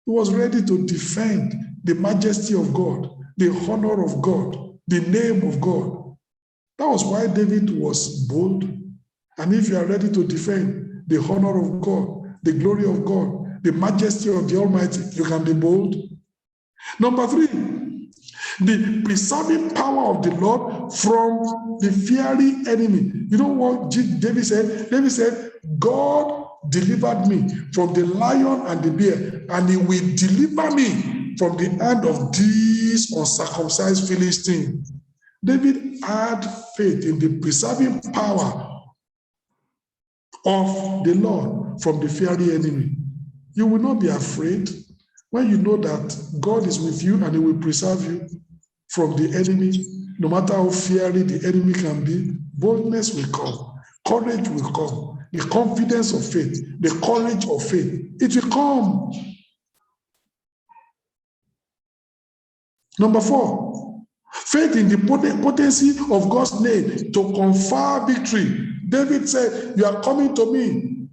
[SPEAKER 1] He was ready to defend the majesty of God, the honor of God, the name of God. That was why David was bold. And if you are ready to defend the honor of God, the glory of God, the majesty of the Almighty, you can be bold. Number three, the preserving power of the Lord from the fiery enemy. You know what David said? David said, God delivered me from the lion and the bear, and he will deliver me from the hand of these uncircumcised Philistines. David had faith in the preserving power of the Lord from the fiery enemy. You will not be afraid when you know that God is with you and he will preserve you from the enemy. No matter how fiery the enemy can be, boldness will come, courage will come, the confidence of faith, the courage of faith, it will come. Number four, faith in the potency of God's name to confer victory. David said, you are coming to me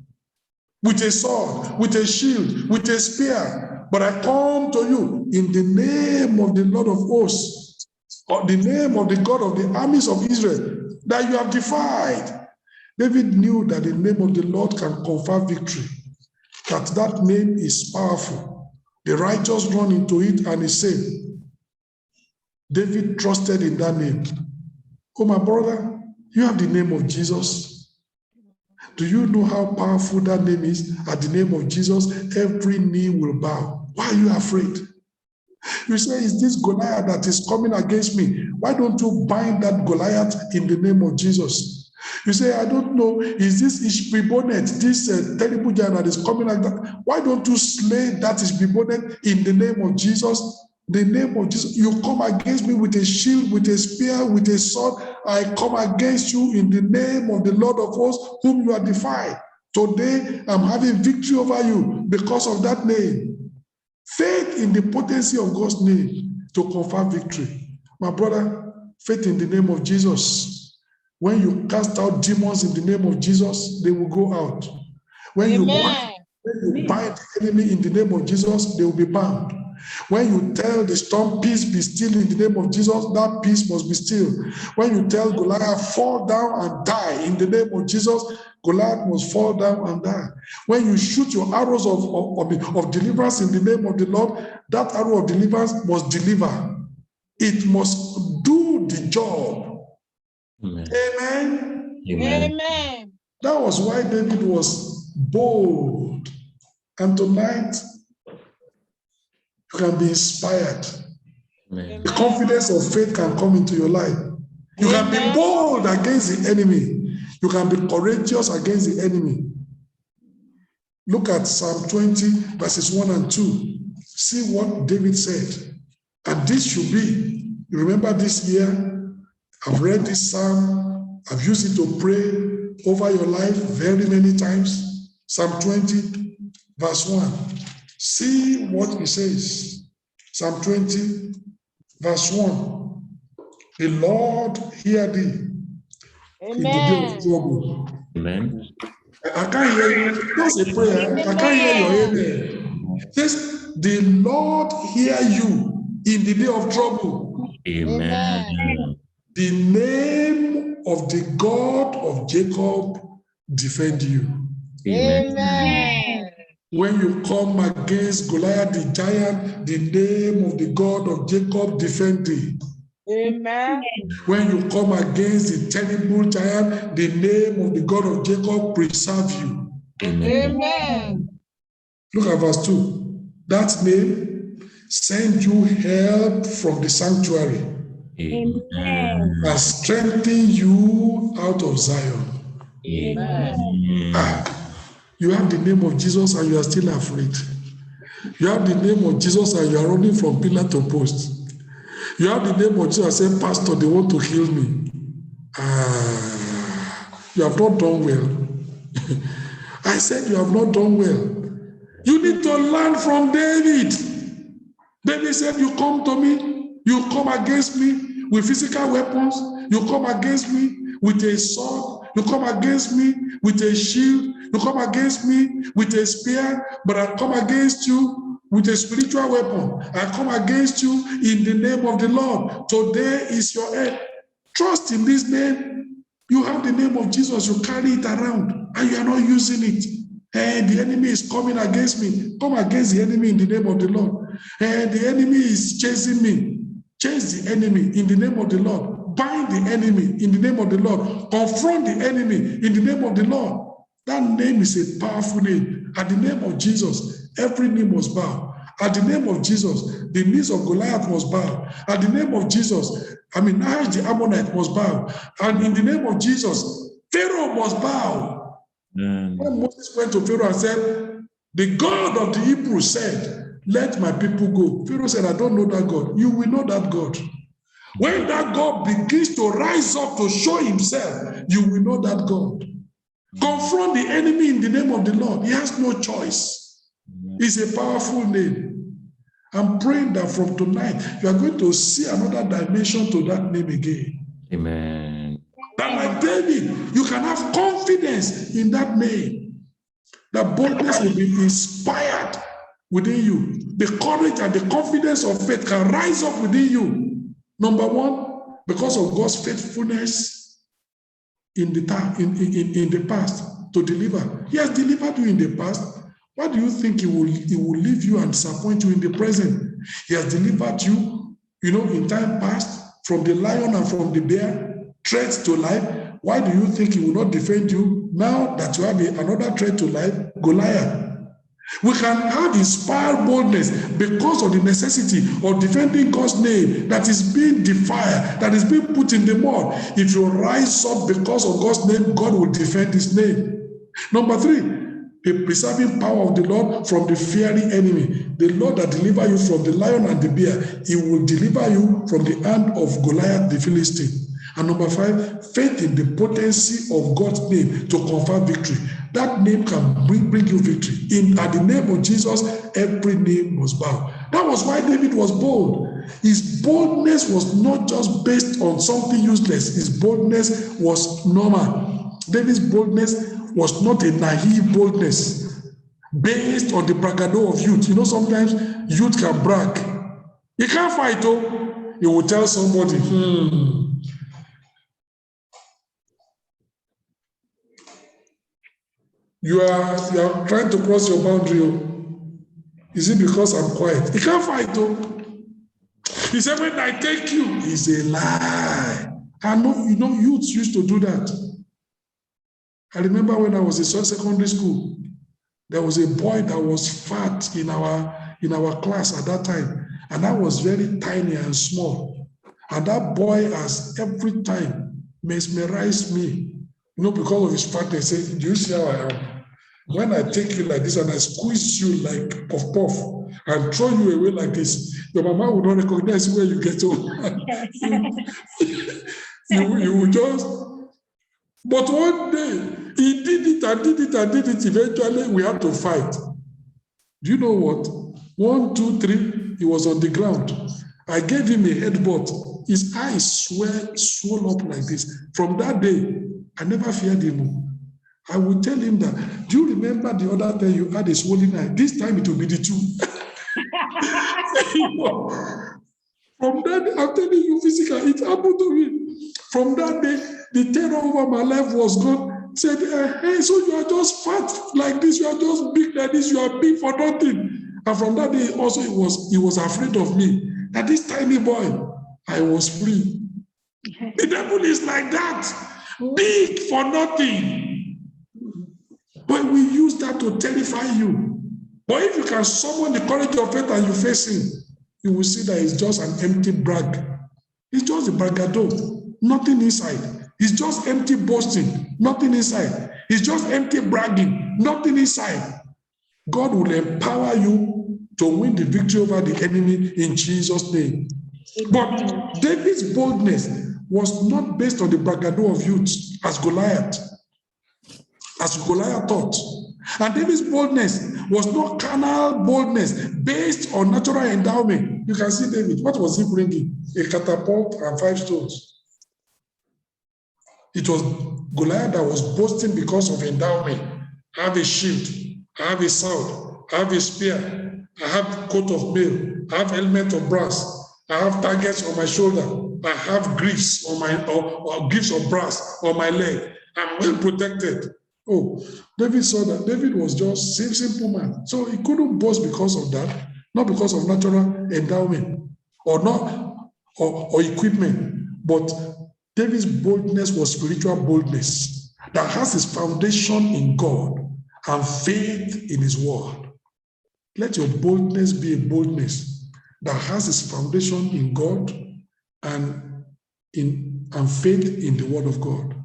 [SPEAKER 1] with a sword, with a shield, with a spear, but I come to you in the name of the Lord of hosts, or the name of the God of the armies of Israel that you have defied. David knew that the name of the Lord can confer victory, that name is powerful. The righteous run into it and is saved. David trusted in that name. Oh, my brother, you have the name of Jesus. Do you know how powerful that name is? At the name of Jesus, every knee will bow. Why are you afraid? You say, is this Goliath that is coming against me? Why don't you bind that Goliath in the name of Jesus? You say, I don't know, is this Ishbosheth, this terrible giant that is coming like that? Why don't you slay that Ishbosheth in the name of Jesus? The name of Jesus. You come against me with a shield, with a spear, with a sword. I come against you in the name of the Lord of hosts, whom you are defied. Today, I'm having victory over you because of that name. Faith in the potency of God's name to confer victory. My brother, faith in the name of Jesus. When you cast out demons in the name of Jesus, they will go out. When you bind the enemy in the name of Jesus, they will be bound. When you tell the storm, peace be still in the name of Jesus, that peace must be still. When you tell Goliath, fall down and die in the name of Jesus, Goliath must fall down and die. When you shoot your arrows of deliverance in the name of the Lord, that arrow of deliverance must deliver. It must do the job.
[SPEAKER 5] Amen.
[SPEAKER 1] Amen.
[SPEAKER 5] Amen.
[SPEAKER 1] That was why David was bold. And tonight, you can be inspired.
[SPEAKER 5] Amen.
[SPEAKER 1] The confidence of faith can come into your life. You can be bold against the enemy. You can be courageous against the enemy. Look at Psalm 20, verses 1 and 2. See what David said. And this should be, you remember this year, I've read this psalm, I've used it to pray over your life very many times. Psalm 20, verse 1. See what he says. Psalm 20, verse 1. The Lord hear thee in the day of trouble.
[SPEAKER 5] Amen.
[SPEAKER 1] I can't hear you. That's a prayer. I can't hear your amen. It says, the Lord hear you in the day of trouble.
[SPEAKER 5] Amen.
[SPEAKER 1] The name of the God of Jacob defend you.
[SPEAKER 5] Amen.
[SPEAKER 1] When you come against Goliath the giant, the name of the God of Jacob defend thee.
[SPEAKER 3] Amen.
[SPEAKER 1] When you come against the terrible giant, the name of the God of Jacob preserve you.
[SPEAKER 3] Amen.
[SPEAKER 1] Look at verse 2. That name send you help from the sanctuary
[SPEAKER 5] Amen.
[SPEAKER 1] and strengthen you out of Zion.
[SPEAKER 5] Amen.
[SPEAKER 1] You have the name of Jesus and you are still afraid. You have the name of Jesus and you are running from pillar to post. You have the name of Jesus and say, Pastor, they want to kill me. You have not done well. I said you have not done well. You need to learn from David. David said, you come to me, you come against me with physical weapons, you come against me with a sword, you come against me with a shield, you come against me with a spear, but I come against you with a spiritual weapon. I come against you in the name of the Lord. Today is your end. Trust in this name. You have the name of Jesus, you carry it around, and you are not using it. And the enemy is coming against me. Come against the enemy in the name of the Lord. And the enemy is chasing me. Chase the enemy in the name of the Lord. Bind the enemy in the name of the Lord. Confront the enemy in the name of the Lord. That name is a powerful name. At the name of Jesus, every knee must bow. At the name of Jesus, the knees of Goliath must bow. At the name of Jesus, Nahash the Ammonite must bow. And in the name of Jesus, Pharaoh must bow. When Moses went to Pharaoh and said, the God of the Hebrews said, let my people go. Pharaoh said, I don't know that God. You will know that God. When that God begins to rise up to show himself, you will know that God. Confront the enemy in the name of the Lord. He has no choice. It's a powerful name. I'm praying that from tonight, you are going to see another dimension to that name again.
[SPEAKER 5] Amen.
[SPEAKER 1] That like David, you can have confidence in that name. That boldness will be inspired within you. The courage and the confidence of faith can rise up within you. Number one, because of God's faithfulness in the past to deliver. He has delivered you in the past. Why do you think he will leave you and disappoint you in the present? He has delivered you, in time past from the lion and from the bear. Threats to life. Why do you think he will not defend you now that you have another threat to life, Goliath? We can have inspired boldness because of the necessity of defending God's name that is being defied, that is being put in the mud. If you rise up because of God's name, God will defend his name. Number three, the preserving power of the Lord from the fiery enemy. The Lord that delivers you from the lion and the bear, he will deliver you from the hand of Goliath the Philistine. And number five, faith in the potency of God's name to confer victory. That name can bring you victory. At the name of Jesus, every name must bow. That was why David was bold. His boldness was not just based on something useless. His boldness was normal. David's boldness was not a naive boldness based on the bragado of youth. Sometimes youth can brag. He can't fight, though. He will tell somebody, You are trying to cross your boundary. Is it because I'm quiet? He can't fight, though. He said, when I take you, it's a lie. I know, youths used to do that. I remember when I was in secondary school, there was a boy that was fat in our class at that time. And I was very tiny and small. And that boy has every time mesmerized me. Because of his fatness, say, do you see how I am? When I take you like this and I squeeze you like puff puff and throw you away like this, your mama will not recognize where you get to. you will just. But one day he did it and did it and did it. Eventually, we had to fight. Do you know what? 1, 2, 3. He was on the ground. I gave him a headbutt. His eyes swelled up like this. From that day, I never feared him. I will tell him that, do you remember the other time you had a swollen eye? This time it will be the two. From that day, I'm telling you physically, it happened to me. From that day, the terror over my life was gone. He said, hey, so you are just fat like this, you are just big like this, you are big for nothing. And from that day also, he was afraid of me. That this tiny boy, I was free. The devil is like that, big for nothing. But we use that to terrify you. But if you can summon the courage of faith and you face him, you will see that it's just an empty brag. It's just a bragado, nothing inside. It's just empty boasting, nothing inside. It's just empty bragging, nothing inside. God will empower you to win the victory over the enemy in Jesus' name. But David's boldness was not based on the bragado of youth as Goliath thought. And David's boldness was not carnal boldness based on natural endowment. You can see David. What was he bringing? A catapult and 5 stones. It was Goliath that was boasting because of endowment. I have a shield. I have a sword. I have a spear. I have coat of mail. I have helmet of brass. I have targets on my shoulder. I have greaves on my or greaves of brass on my leg. I'm well protected. Oh, David saw that. David was just a simple man. So he couldn't boast because of that, not because of natural endowment or equipment. But David's boldness was spiritual boldness that has its foundation in God and faith in his word. Let your boldness be a boldness that has its foundation in God and faith in the word of God.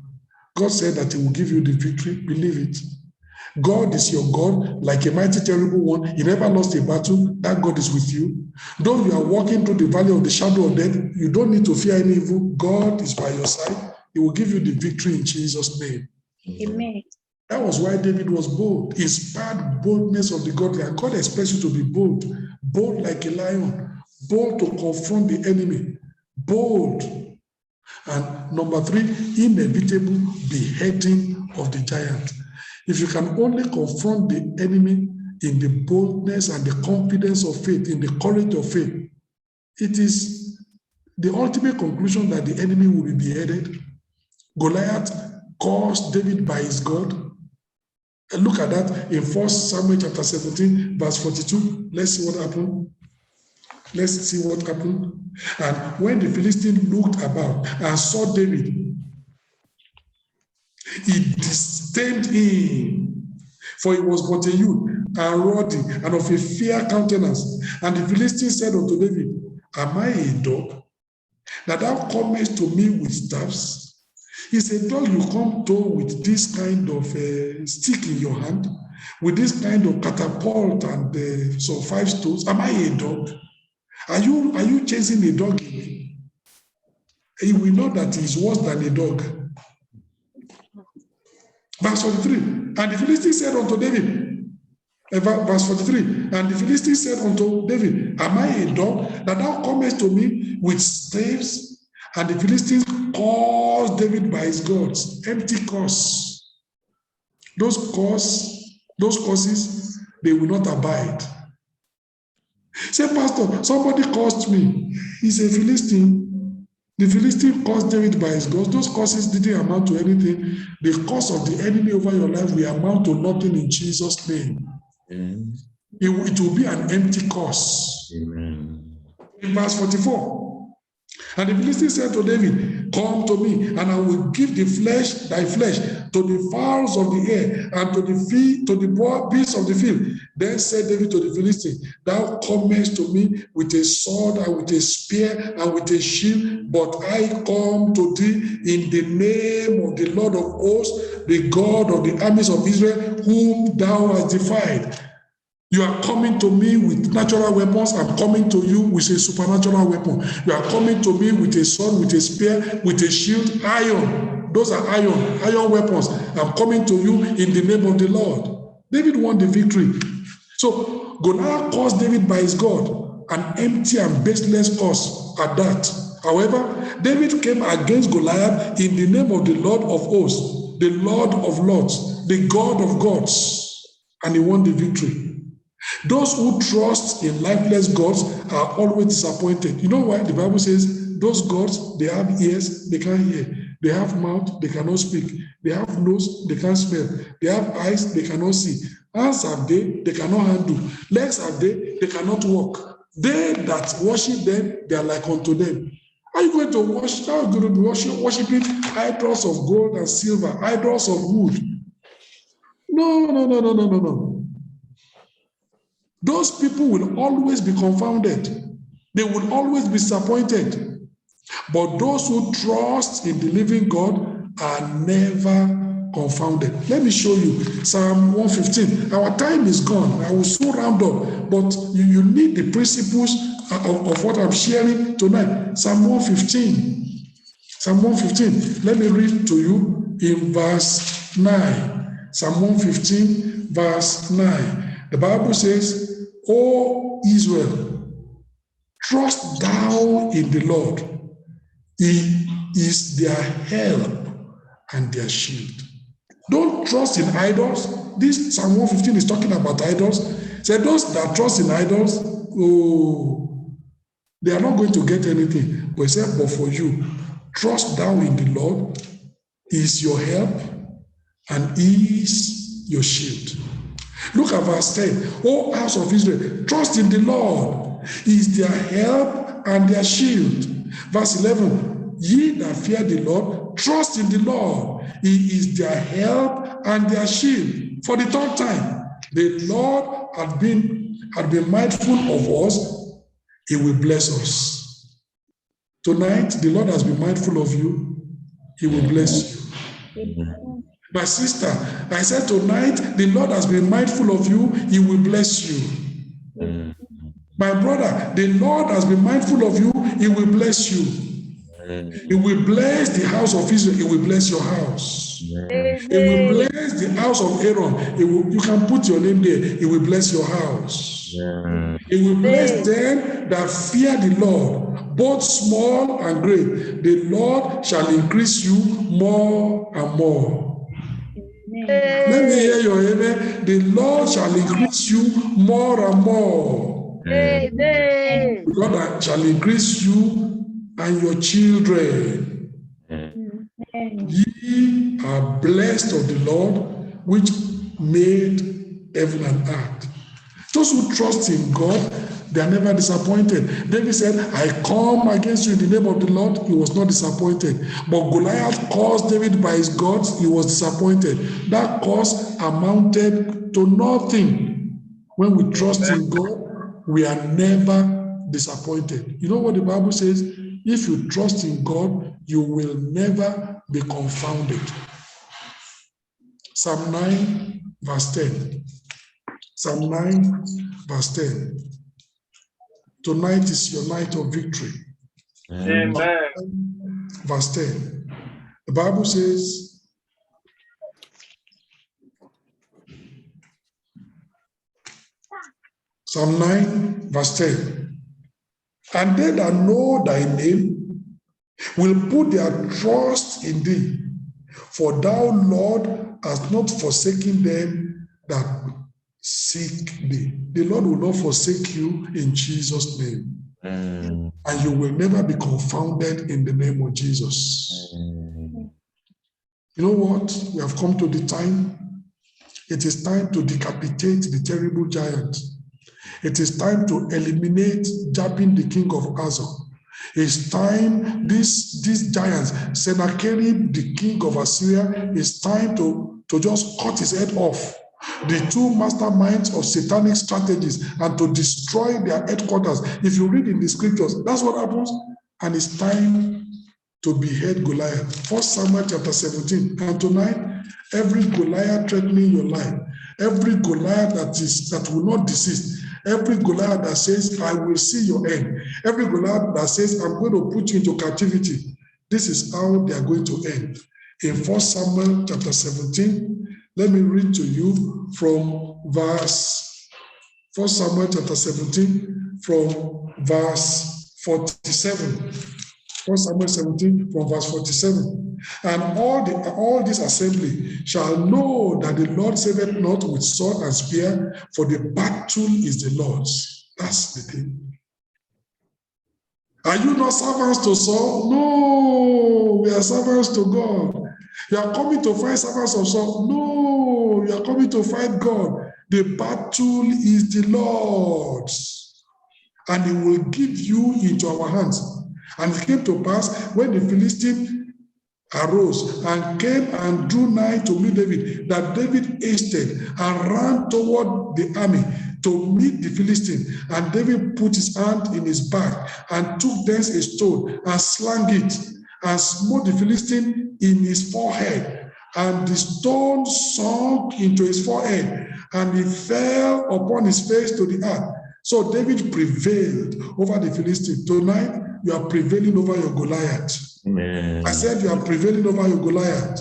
[SPEAKER 1] God said that he will give you the victory. Believe it. God is your God, like a mighty, terrible one. He never lost a battle. That God is with you. Though you are walking through the valley of the shadow of death, you don't need to fear any evil. God is by your side. He will give you the victory in Jesus' name.
[SPEAKER 2] Amen.
[SPEAKER 1] That was why David was bold. Inspired boldness of the godly. And God expects you to be bold. Bold like a lion. Bold to confront the enemy. Bold. And number 3, inevitable beheading of the giant. If you can only confront the enemy in the boldness and the confidence of faith, in the courage of faith, it is the ultimate conclusion that the enemy will be beheaded. Goliath cursed David by his God. And look at that in 1 Samuel chapter 17, verse 42. Let's see what happened. Let's see what happened. And when the Philistine looked about and saw David, he disdained him, for he was but a youth and ruddy and of a fair countenance. And the Philistine said unto David, Am I a dog, that thou comest to me with staffs? He said, Dog, you come to with this kind of stick in your hand, with this kind of catapult and some 5 stones. Am I a dog? Are you chasing a dog away? You will know that he is worse than a dog. Verse 43. And the Philistine said unto David, verse 43. And the Philistine said unto David, Am I a dog, that thou comest to me with staves? And the Philistines cursed David by his gods. Empty curse. Those curses, they will not abide. Say, Pastor, somebody cursed me. He's a Philistine. The Philistine cursed David by his gods. Those curses didn't amount to anything. The curse of the enemy over your life will amount to nothing in Jesus' name.
[SPEAKER 5] Amen.
[SPEAKER 1] It will be an empty curse.
[SPEAKER 5] Amen.
[SPEAKER 1] In verse 44, and the Philistine said to David, Come to me, and I will give thy flesh, to the fowls of the air, and to the beasts of the field. Then said David to the Philistine, Thou comest to me with a sword, and with a spear, and with a shield, but I come to thee in the name of the Lord of hosts, the God of the armies of Israel, whom thou hast defied. You are coming to me with natural weapons. I'm coming to you with a supernatural weapon. You are coming to me with a sword, with a spear, with a shield, iron. Those are iron weapons. I'm coming to you in the name of the Lord. David won the victory. So Goliath cursed David by his God, an empty and baseless curse at that. However, David came against Goliath in the name of the Lord of hosts, the Lord of lords, the God of gods, and he won the victory. Those who trust in lifeless gods are always disappointed. You know why? The Bible says those gods, they have ears, they can't hear. They have mouth, they cannot speak. They have nose, they can't smell. They have eyes, they cannot see. Hands have they cannot handle. Legs have they cannot walk. They that worship them, they are like unto them. Are you going to worship? How are you going to be worshiping idols of gold and silver, idols of wood? No. Those people will always be confounded. They will always be disappointed. But those who trust in the living God are never confounded. Let me show you Psalm 115. Our time is gone. I will soon round up, but you need the principles of what I'm sharing tonight. Psalm 115. Psalm 115. Let me read to you in verse 9. Psalm 115, verse 9. The Bible says, O Israel, trust thou in the Lord. He is their help and their shield. Don't trust in idols. This Psalm 115 is talking about idols. Say those that trust in idols, they are not going to get anything. But he said, but for you, trust thou in the Lord. He is your help and he is your shield. Look at verse 10. O house of Israel, trust in the Lord. He is their help and their shield. Verse 11, ye that fear the Lord, trust in the Lord. He is their help and their shield. For the third time, the Lord had been mindful of us. He will bless us. Tonight, the Lord has been mindful of you. He will bless you. My sister, I said tonight, the Lord has been mindful of you. He will bless you. My brother, the Lord has been mindful of you. He will bless you. He will bless the house of Israel. He will bless your house. He will bless the house of Aaron. You can put your name there. He will bless your house. He will bless them that fear the Lord, both small and great. The Lord shall increase you more and more. Let me hear your amen. The Lord shall increase you more and more.
[SPEAKER 3] Amen.
[SPEAKER 1] The Lord shall increase you and your children. Ye are blessed of the Lord, which made heaven and earth. Those who trust in God, they are never disappointed. David said, I come against you in the name of the Lord. He was not disappointed. But Goliath caused David by his gods. He was disappointed. That cause amounted to nothing. When we trust in God, we are never disappointed. You know what the Bible says? If you trust in God, you will never be confounded. Psalm 9, verse 10. Psalm 9, verse 10. Tonight is your night of victory.
[SPEAKER 3] Amen.
[SPEAKER 1] Verse 10. The Bible says, Psalm 9, verse 10. And they that know thy name will put their trust in thee. For thou, Lord, hast not forsaken them that seek thee. The Lord will not forsake you in Jesus' name. And you will never be confounded in the name of Jesus. You know what? We have come to the time. It is time to decapitate the terrible giant. It is time to eliminate Jabin, the king of Hazor. It's time, these giants, Sennacherib, the king of Assyria, it's time to just cut his head off. The two masterminds of satanic strategies and to destroy their headquarters. If you read in the scriptures, that's what happens. And it's time to behead Goliath. 1 Samuel chapter 17. And tonight, every Goliath threatening your life, every Goliath that will not desist, every Goliath that says, I will see your end, every Goliath that says, I'm going to put you into captivity, this is how they are going to end. In 1 Samuel chapter 17, let me read to you from verse 1 Samuel chapter 17 from verse 47. 1 Samuel 17 from verse 47. And all this assembly shall know that the Lord saveth not with sword and spear, for the battle is the Lord's. That's the thing. Are you not servants to Saul? No, we are servants to God. You are coming to fight servants of Saul? No, you are coming to fight God. The battle is the Lord's, and He will give you into our hands. And it came to pass when the Philistine arose and came and drew nigh to meet David, that David hasted and ran toward the army to meet the Philistine. And David put his hand in his back and took thence a stone and slang it and smote the Philistine in his forehead. And the stone sunk into his forehead, and he fell upon his face to the earth. So David prevailed over the Philistine. Tonight, you are prevailing over your Goliath.
[SPEAKER 5] Amen.
[SPEAKER 1] I said you are prevailing over your Goliath.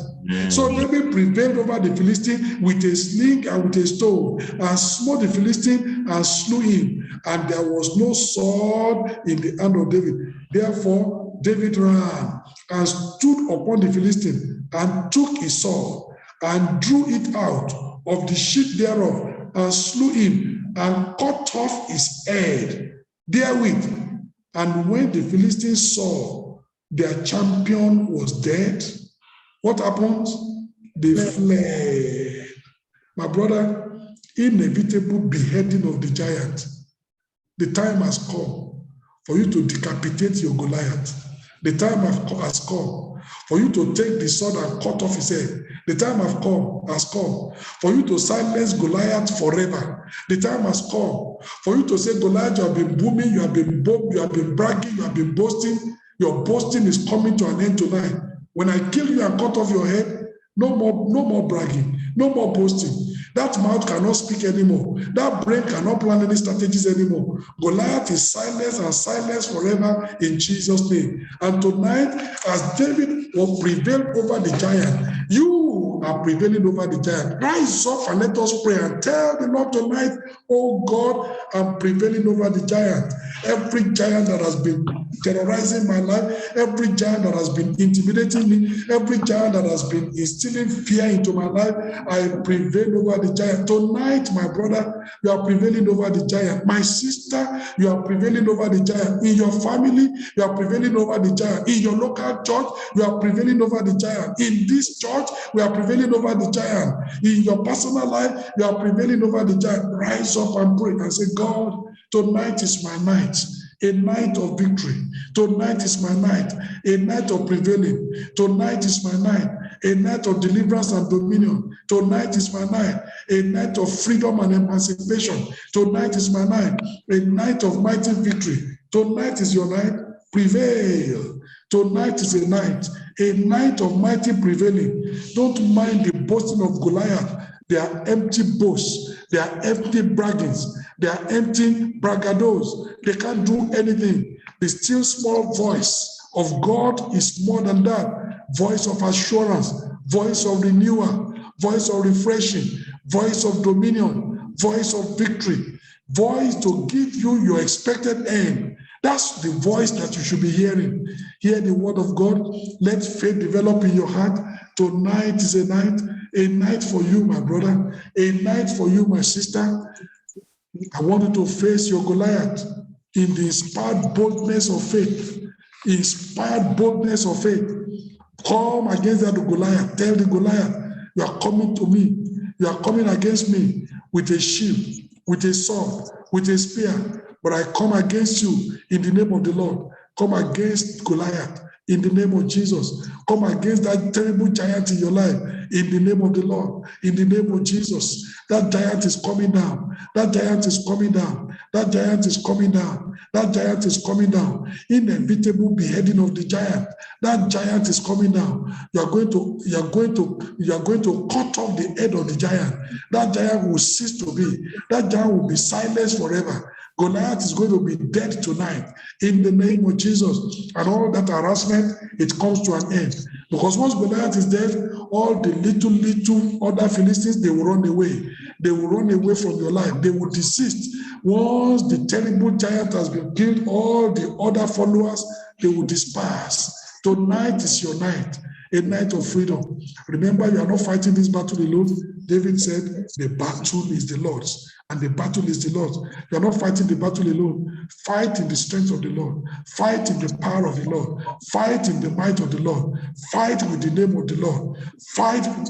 [SPEAKER 1] So David prevailed over the Philistine with a sling and with a stone, and smote the Philistine and slew him. And there was no sword in the hand of David. Therefore, David ran and stood upon the Philistine and took his sword and drew it out of the sheath thereof and slew him and cut off his head therewith. And when the Philistines saw their champion was dead, what happened? They fled. My brother, inevitable beheading of the giant. The time has come for you to decapitate your Goliath. The time has come for you to take the sword and cut off his head. The time has come for you to silence Goliath forever. The time has come for you to say, Goliath, you have been booming, you have been bragging, you have been boasting. Your boasting is coming to an end tonight. When I kill you and cut off your head, no more bragging, no more boasting. That mouth cannot speak anymore. That brain cannot plan any strategies anymore. Goliath is silenced and silenced forever in Jesus' name. And tonight, as David will prevail over the giant, you are prevailing over the giant. Rise up and let us pray and tell the Lord tonight, oh God, I'm prevailing over the giant. Every giant that has been terrorizing my life, every giant that has been intimidating me, every giant that has been instilling fear into my life, I prevail over the giant. Tonight, my brother, you are prevailing over the giant. My sister, you are prevailing over the giant. In your family, you are prevailing over the giant. In your local church, you are prevailing over the giant. In this church, we are prevailing over the giant. In your personal life, you are prevailing over the giant. Rise up and pray and say, God, tonight is my night. A night of victory. Tonight is my night. A night of prevailing. Tonight is my night. A night of deliverance and dominion. Tonight is my night. A night of freedom and emancipation. Tonight is my night. A night of mighty victory. Tonight is your night. Prevail. Tonight is a night of mighty prevailing. Don't mind the boasting of Goliath. They are empty boasts. They are empty braggings. They are empty braggados. They can't do anything. The still small voice of God is more than that. Voice of assurance, voice of renewal, voice of refreshing, voice of dominion, voice of victory, voice to give you your expected end. That's the voice that you should be hearing. Hear the word of God. Let faith develop in your heart. Tonight is a night for you, my brother, a night for you, my sister. I want you to face your Goliath in the inspired boldness of faith. Inspired boldness of faith. Come against that Goliath. Tell the Goliath, you are coming to me. You are coming against me with a shield, with a sword, with a spear. But I come against you in the name of the Lord. Come against Goliath in the name of Jesus. Come against that terrible giant in your life in the name of the Lord, in the name of Jesus. That giant is coming down. That giant is coming down. That giant is coming down. That giant is coming down. Inevitable beheading of the giant. That giant is coming down. You are going to cut off the head of the giant. That giant will cease to be. That giant will be silenced forever. Goliath is going to be dead tonight in the name of Jesus. And all that harassment, it comes to an end. Because once Goliath is dead, all the little other Philistines, they will run away. They will run away from your life. They will desist. Once the terrible giant has been killed, all the other followers, they will disperse. Tonight is your night, a night of freedom. Remember, you are not fighting this battle alone. David said, the battle is the Lord's. And the battle is the Lord. You are not fighting the battle alone. Fight in the strength of the Lord. Fight in the power of the Lord. Fight in the might of the Lord. Fight with the name of the Lord. Fight in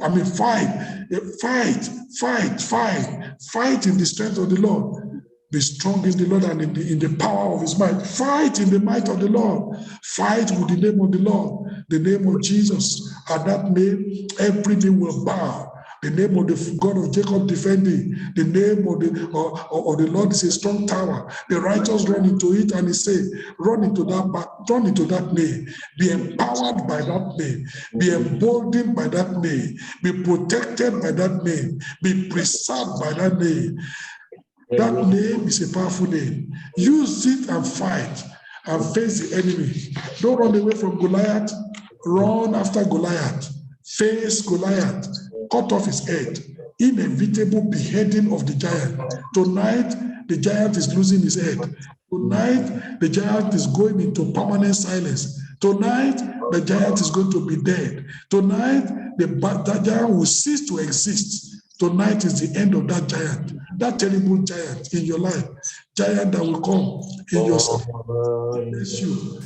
[SPEAKER 1] the strength of the Lord. Be strong in the Lord and in the power of his might. Fight in the might of the Lord. Fight with the name of the Lord, the name of Jesus. At that name, every knee will bow. The name of the God of Jacob defending. The name of the Lord is a strong tower. The righteous run into it and he say, run into that name. Be empowered by that name. Be emboldened by that name. Be protected by that name. Be preserved by that name. That name is a powerful name. Use it and fight and face the enemy. Don't run away from Goliath. Run after Goliath. Face Goliath. Cut off his head. Inevitable beheading of the giant. Tonight, the giant is losing his head. Tonight, the giant is going into permanent silence. Tonight, the giant is going to be dead. Tonight, the giant will cease to exist. Tonight is the end of that giant, that terrible giant in your life, giant that will come in your sleep,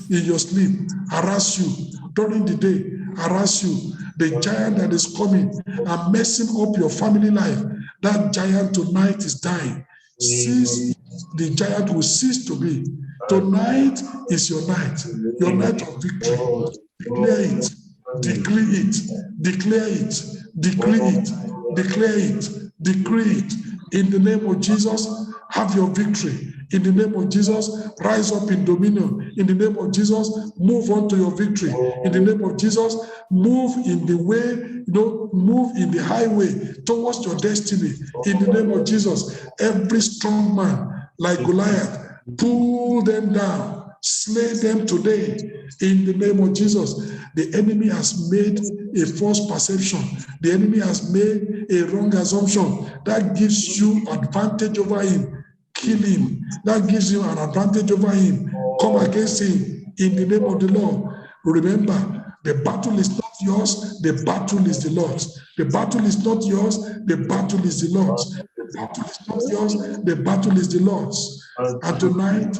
[SPEAKER 1] in your sleep, harass you during the day, harass you. The giant that is coming and messing up your family life, that giant tonight is dying. The giant will cease to be. Tonight is your night of victory. Declare it, decree it, declare it, decree it, declare it, decree it. In the name of Jesus, have your victory. In the name of Jesus, rise up in dominion. In the name of Jesus, move on to your victory. In the name of Jesus, move in the way, move in the highway towards your destiny. In the name of Jesus, every strong man like Goliath, pull them down, slay them today. In the name of Jesus, the enemy has made a false perception. The enemy has made a wrong assumption that gives you advantage over him. Kill him. That gives you an advantage over him. Come against him in the name of the Lord. Remember, the battle is not yours, the battle is the Lord's. The battle is not yours, the battle is the Lord's. The battle is not yours, the battle is the Lord's. And tonight,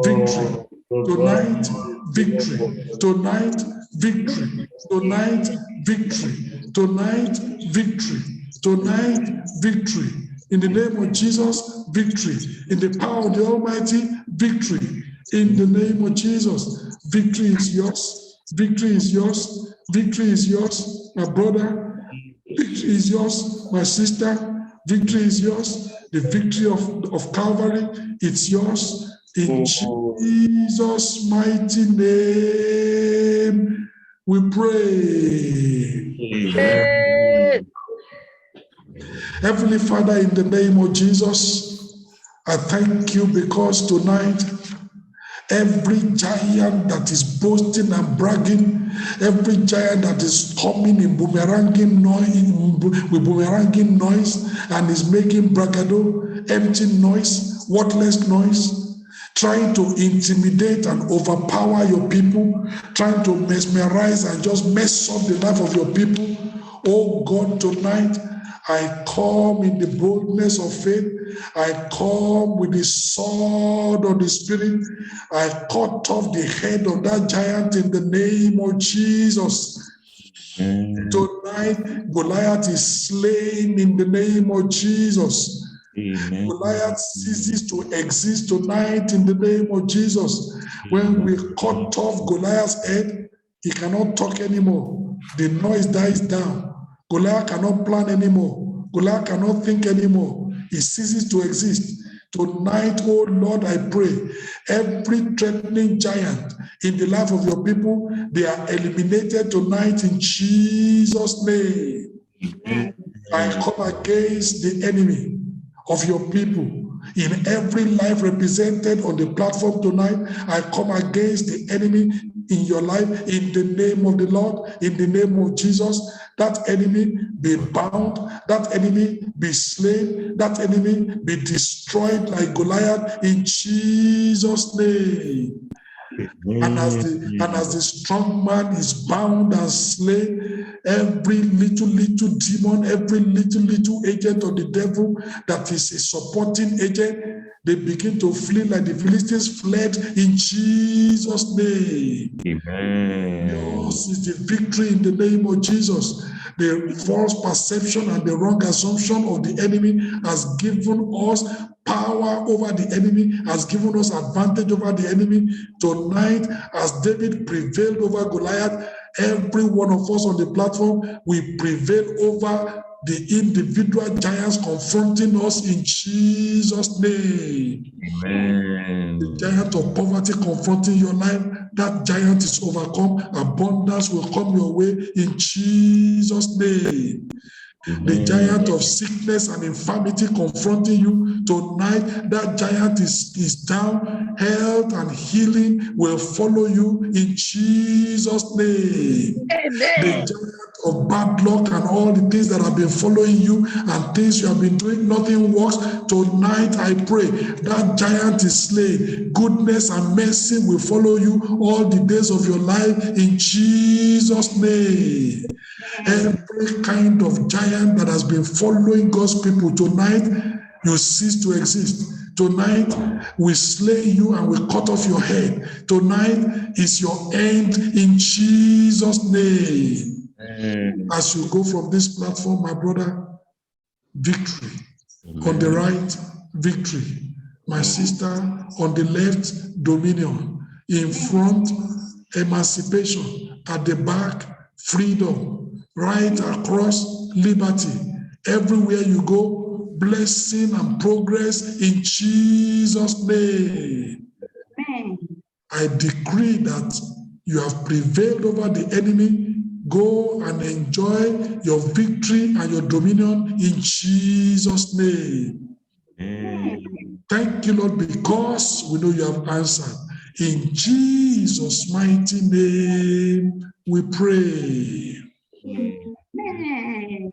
[SPEAKER 1] victory. Tonight, victory. Tonight, victory. Tonight, victory. Tonight, victory. Tonight, victory. In the name of Jesus, victory. In the power of the Almighty, victory. In the name of Jesus, victory is yours. Victory is yours. Victory is yours, my brother. Victory is yours, my sister. Victory is yours. The victory of Calvary, it's yours. In Jesus' mighty name, we pray.
[SPEAKER 3] Amen.
[SPEAKER 1] Heavenly Father, in the name of Jesus, I thank you because tonight, every giant that is boasting and bragging, every giant that is coming in boomeranging noise and is making bragado, empty noise, worthless noise, trying to intimidate and overpower your people, trying to mesmerize and just mess up the life of your people. Oh God, tonight, I come in the boldness of faith. I come with the sword of the Spirit. I cut off the head of that giant in the name of Jesus. Tonight, Goliath is slain in the name of Jesus. Goliath ceases to exist tonight in the name of Jesus. When we cut off Goliath's head, he cannot talk anymore. The noise dies down. Goliath cannot plan anymore. Goliath cannot think anymore. He ceases to exist. Tonight, oh Lord, I pray, every threatening giant in the life of your people, they are eliminated tonight in Jesus' name. I come against the enemy of your people. In every life represented on the platform tonight, I come against the enemy in your life in the name of the Lord, in the name of Jesus. That enemy be bound, that enemy be slain, that enemy be destroyed like Goliath in Jesus' name. And as the strong man is bound and slain, every little demon, every little agent of the devil that is a supporting agent, they begin to flee like the Philistines fled in Jesus' name.
[SPEAKER 5] Amen.
[SPEAKER 1] Yours is the victory in the name of Jesus. The false perception and the wrong assumption of the enemy has given us power over the enemy, has given us advantage over the enemy. Tonight, as David prevailed over Goliath, every one of us on the platform, we prevail over the individual giants confronting us in Jesus' name.
[SPEAKER 5] Amen.
[SPEAKER 1] The giant of poverty confronting your life, that giant is overcome. Abundance will come your way in Jesus' name. The giant of sickness and infirmity confronting you tonight, that giant is down. Health and healing will follow you in Jesus' name. The giant of bad luck and all the things that have been following you and things you have been doing, nothing works. Tonight, I pray that giant is slain. Goodness and mercy will follow you all the days of your life in Jesus' name. Every kind of giant that has been following God's people, tonight, you cease to exist. Tonight, we slay you and we cut off your head. Tonight is your end in Jesus' name. As you go from this platform, my brother, victory. On the right, victory. My sister, on the left, dominion. In front, emancipation. At the back, freedom. Right across, liberty. Everywhere you go, blessing and progress in Jesus' name. I decree that you have prevailed over the enemy. Go and enjoy your victory and your dominion in Jesus' name. Thank you, Lord, because we know you have answered. In Jesus' mighty name, we pray.
[SPEAKER 2] Amen.